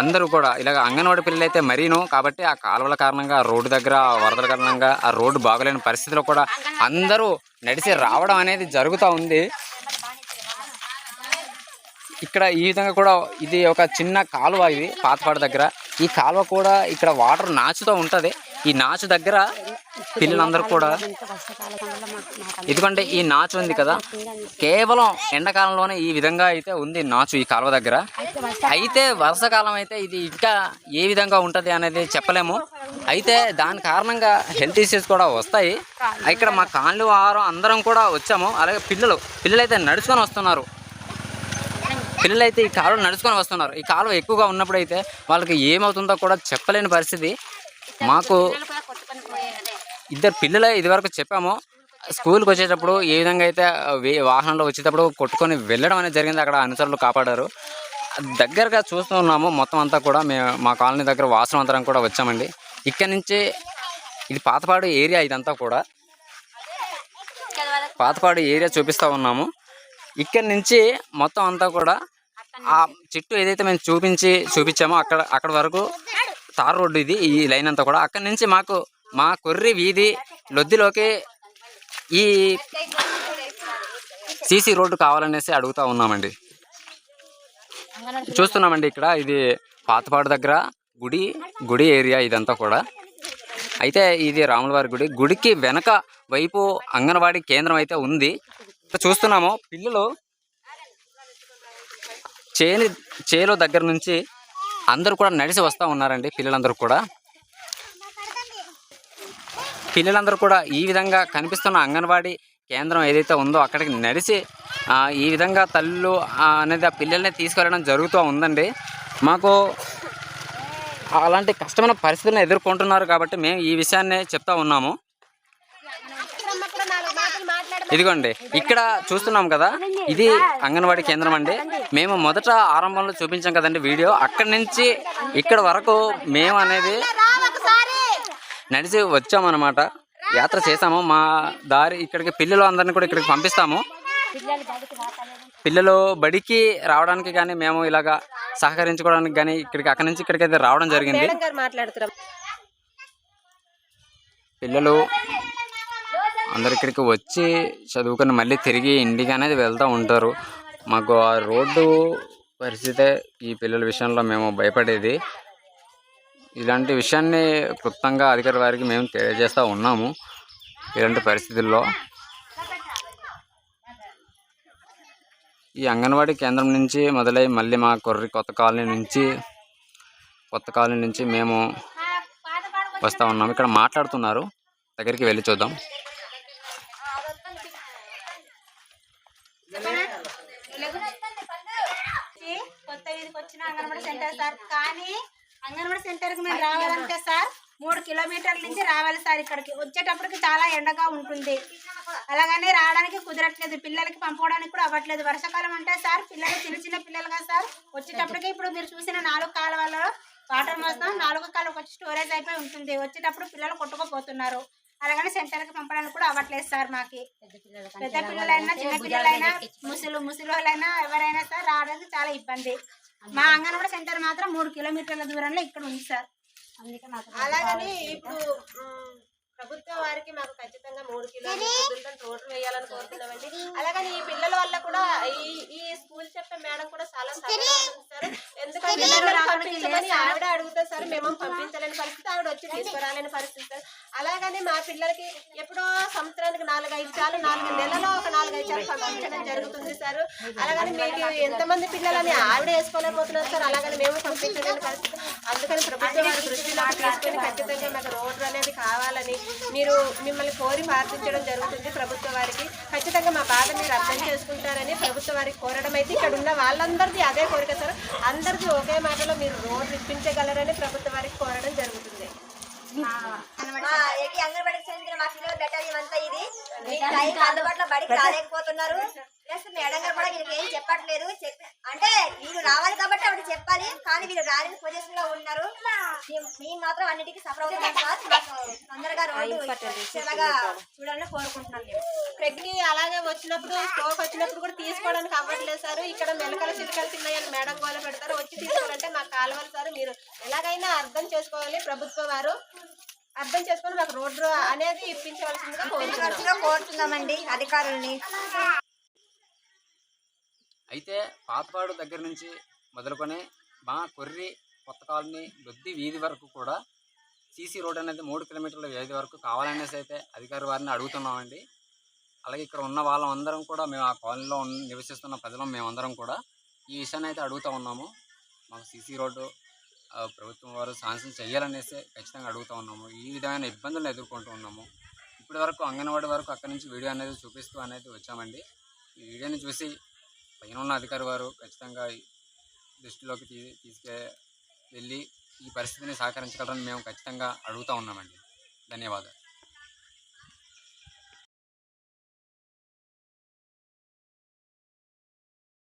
Speaker 1: అందరూ కూడా ఇలాగ అంగన్వాడీ పిల్లలైతే మరీను. కాబట్టి ఆ కాలువల కారణంగా రోడ్డు దగ్గర వరదల కారణంగా ఆ రోడ్డు బాగలేని పరిస్థితిలో కూడా అందరూ నడిచి రావడం అనేది జరుగుతూ ఉంది. ఇక్కడ ఈ విధంగా కూడా ఇది ఒక చిన్న కాలువ, ఇది పాతపాడు దగ్గర. ఈ కాలువ కూడా ఇక్కడ వాటర్ నాచుతో ఉంటుంది. ఈ నాచు దగ్గర పిల్లలందరూ కూడా ఎందుకంటే ఈ నాచు ఉంది కదా, కేవలం ఎండాకాలంలోనే ఈ విధంగా అయితే ఉంది నాచు ఈ కాలువ దగ్గర. అయితే వర్షాకాలం అయితే ఇది ఇంకా ఏ విధంగా ఉంటుంది అనేది చెప్పలేము. అయితే దాని కారణంగా హెల్త్ ఇష్యూస్ కూడా వస్తాయి. ఇక్కడ మా కాలనీ వారు అందరం కూడా వచ్చాము. అలాగే పిల్లలైతే నడుచుకొని వస్తున్నారు. పిల్లలైతే ఈ కాలువ నడుచుకొని వస్తున్నారు. ఈ కాలువ ఎక్కువగా ఉన్నప్పుడు అయితే వాళ్ళకి ఏమవుతుందో కూడా చెప్పలేని పరిస్థితి. మాకు ఇద్దరు పిల్లలే ఇదివరకు చెప్పాము. స్కూల్కి వచ్చేటప్పుడు ఏ విధంగా అయితే వాహనంలో వచ్చేటప్పుడు కొట్టుకొని వెళ్ళడం అనేది జరిగింది. అక్కడ అనుచరులు కాపాడారు. దగ్గరగా చూస్తూ ఉన్నాము. మొత్తం అంతా కూడా మా కాలనీ దగ్గర వాసన అంతరం కూడా వచ్చామండి. ఇక్కడ నుంచి ఇది పాతపాడు ఏరియా, ఇదంతా కూడా పాతపాడు ఏరియా చూపిస్తూ ఉన్నాము. ఇక్కడ నుంచి మొత్తం అంతా కూడా ఆ చెట్టు ఏదైతే మేము చూపించామో అక్కడ వరకు తార్ రోడ్డు, ఇది ఈ లైన్ అంతా కూడా. అక్కడి నుంచి మా కొర్రి వీధి లొద్దిలోకి ఈ సీసీ రోడ్డు కావాలనేసి అడుగుతూ ఉన్నామండి. చూస్తున్నామండి ఇక్కడ ఇది పాతపాడు దగ్గర గుడి ఏరియా ఇదంతా కూడా. అయితే ఇది రాములవారి గుడికి వెనక వైపు అంగన్వాడీ కేంద్రం అయితే ఉంది. చూస్తున్నాము పిల్లలు చేలో దగ్గర నుంచి అందరూ కూడా నడిచి వస్తూ ఉన్నారండి. పిల్లలందరూ కూడా ఈ విధంగా కనిపిస్తున్న అంగన్వాడీ కేంద్రం ఏదైతే ఉందో అక్కడికి నడిచి ఈ విధంగా తల్లులు అనేది ఆ పిల్లల్ని తీసుకెళ్ళడం జరుగుతూ ఉందండి. మాకు అలాంటి కష్టమైన పరిస్థితులను ఎదుర్కొంటున్నారు కాబట్టి మేము ఈ విషయాన్ని చెప్తా ఉన్నాము. ఇదిగోండి ఇక్కడ చూస్తున్నాం కదా, ఇది అంగన్వాడీ కేంద్రం అండి. మేము మొదట ఆరంభంలో చూపించాం కదండి వీడియో. అక్కడి నుంచి ఇక్కడ వరకు మేము అనేది నడిచి వచ్చామన్నమాట, యాత్ర చేసాము. మా దారి ఇక్కడికి పిల్లలు అందరినీ కూడా ఇక్కడికి పంపిస్తాము. పిల్లలు బడికి రావడానికి కానీ మేము ఇలాగా సహకరించుకోవడానికి కానీ అక్కడి నుంచి ఇక్కడికైతే రావడం జరిగింది. పిల్లలు అందరు ఇక్కడికి వచ్చి చదువుకొని మళ్ళీ తిరిగి ఇంటికి అనేది వెళ్తూ ఉంటారు. మాకు ఆ రోడ్డు పరిస్థితే ఈ పిల్లల విషయంలో మేము భయపడేది. ఇలాంటి విషయాన్ని క్లుప్తంగా అధికారి వారికి మేము తెలియజేస్తూ ఉన్నాము. ఇలాంటి పరిస్థితుల్లో ఈ అంగన్వాడీ కేంద్రం నుంచి మొదలై మళ్ళీ మా కొత్త కాలనీ నుంచి మేము వస్తూ ఉన్నాము. ఇక్కడ మాట్లాడుతున్నారు, దగ్గరికి వెళ్ళి చూద్దాం.
Speaker 3: కొత్త వీధికి వచ్చిన అంగన్వాడీ సెంటర్ సార్. కానీ అంగన్వాడీ సెంటర్కి మేము రావాలంటే సార్ 3 కిలోమీటర్ల నుంచి రావాలి సార్. ఇక్కడికి వచ్చేటప్పటికి చాలా ఎండగా ఉంటుంది. అలాగనే రావడానికి కుదరట్లేదు. పిల్లలకి పంపడానికి కూడా అవ్వట్లేదు. వర్షాకాలం అంటే సార్ పిల్లలు చిన్న పిల్లలుగా సార్ వచ్చేటప్పటికి ఇప్పుడు మీరు చూసిన 4 కాలువలలో వాటర్ మోస్తాం. 4వ కాలువకి వచ్చి స్టోరేజ్ అయిపోయి ఉంటుంది. వచ్చేటప్పుడు పిల్లలు కొట్టుకుపోతున్నారు. అలాగని సెంటర్కి పంపడానికి కూడా అవ్వట్లేదు సార్. మాకి పెద్ద పిల్లలైనా చిన్న పిల్లలైనా ముసలోళ్ళైనా ఎవరైనా సార్ రావడానికి చాలా ఇబ్బంది. మా అంగన్వాడీ సెంటర్ మాత్రం 3 కిలోమీటర్ల దూరంలో ఇక్కడ ఉంది సార్.
Speaker 7: అలాగని ఇప్పుడు ప్రభుత్వం వారికి మాకు ఖచ్చితంగా 3 కిలోమీటర్ల రోడ్లు వేయాలని కోరుతున్నామండి. అలాగని ఈ పిల్లల వల్ల కూడా ఈ స్కూల్ చెప్పే మేడం కూడా చాలా సార్. ఎందుకంటే పంపించమని ఆవిడ అడుగుతారు సార్, మేము పంపించలేని పరిస్థితి, ఆవిడ వచ్చి తీసుకురాలేని పరిస్థితి సార్. అలాగని మా పిల్లలకి ఎప్పుడో సంవత్సరానికి 4-5 సార్లు 4 నెలలో ఒక 4-5 సార్లు పంపించడం జరుగుతుంది సార్. అలాగని మీకు ఎంతమంది పిల్లలని ఆవిడ వేసుకోలేకపోతున్నారు సార్. అలాగని మేము పంపించలేని పరిస్థితి. అందుకని ప్రభుత్వం వారి దృష్టిలో తీసుకొని ఖచ్చితంగా మాకు రోడ్లు అనేది కావాలని మీరు మిమ్మల్ని కోరి ప్రార్థించడం జరుగుతుంది. ప్రభుత్వ వారికి ఖచ్చితంగా మా బాధ మీరు అర్థం చేసుకుంటారని ప్రభుత్వ వారికి కోరడం అయితే ఇక్కడ ఉన్న వాళ్ళందరిది అదే కోరిక సార్. అందరికీ ఒకే మాటలో మీరు రోడ్లు ఇప్పించగలరని ప్రభుత్వ వారికి కోరడం జరుగుతుంది.
Speaker 2: అంగన్వాడికి చెందిన మా పిల్లలు బెటర్ అంతా ఇది మీకు అందుబాటులో బడికి రాలేకపోతున్నారు. ప్లస్ మేడం గారు కూడా వీళ్ళకి ఏం చెప్పట్లేదు. అంటే వీళ్ళు రావాలి కాబట్టి ఆవిడ చెప్పాలి, కానీ వీళ్ళు రాలేని పొజిషన్ లో ఉన్నారు. మేము మాత్రం అన్నిటికీ సఫర్ అవుతున్నాం సార్. మాకు తొందరగా రోడ్డు చూడాలని కోరుకుంటున్నాం.
Speaker 7: ప్రెగ్నెంట్ అలాగే వచ్చినప్పుడు స్ట్రోక్ వచ్చినప్పుడు కూడా తీసుకోవడానికి అవ్వట్లేదు సార్. ఇక్కడ మెలకలు చిలకలు తిన్నాయని మేడం గోల పెడతారు, వచ్చి తీసుకోవాలంటే మాకు కాలువలు సార్. మీరు ఎలాగైనా అర్థం చేసుకోవాలి, ప్రభుత్వం వారు అర్థం చేసుకొని మాకు రోడ్డు అనేది ఇప్పించవలసిందిగా
Speaker 2: కోరుతున్నామండి అధికారుల్ని.
Speaker 1: అయితే పాతపాడు దగ్గర నుంచి మొదలుకొని మా కొర్రి కొత్త కాలనీ లొద్ది వీధి వరకు కూడా సీసీ రోడ్ అనేది 3 కిలోమీటర్ల వీధి వరకు కావాలనేసి అయితే అధికారి వారిని అడుగుతున్నామండి. అలాగే ఇక్కడ ఉన్న వాళ్ళందరం కూడా మేము ఆ కాలనీలో నివసిస్తున్న ప్రజలం మేమందరం కూడా ఈ విషయాన్ని అయితే అడుగుతూ ఉన్నాము. మాకు సీసీ రోడ్డు ప్రభుత్వం వారు శాంక్షన్ చేయాలనేసి ఖచ్చితంగా అడుగుతూ ఉన్నాము. ఈ విధమైన ఇబ్బందులను ఎదుర్కొంటూ ఉన్నాము. ఇప్పటి వరకు అంగన్వాడీ వరకు అక్కడి నుంచి వీడియో అనేది చూపిస్తూ అనేది వచ్చామండి. ఈ వీడియోని చూసి పైన ఉన్న అధికారి వారు ఖచ్చితంగా దృష్టిలోకి వెళ్ళి ఈ పరిస్థితిని సహకరించగలరని మేము ఖచ్చితంగా అడుగుతూ ఉన్నామండి. ధన్యవాదాలు.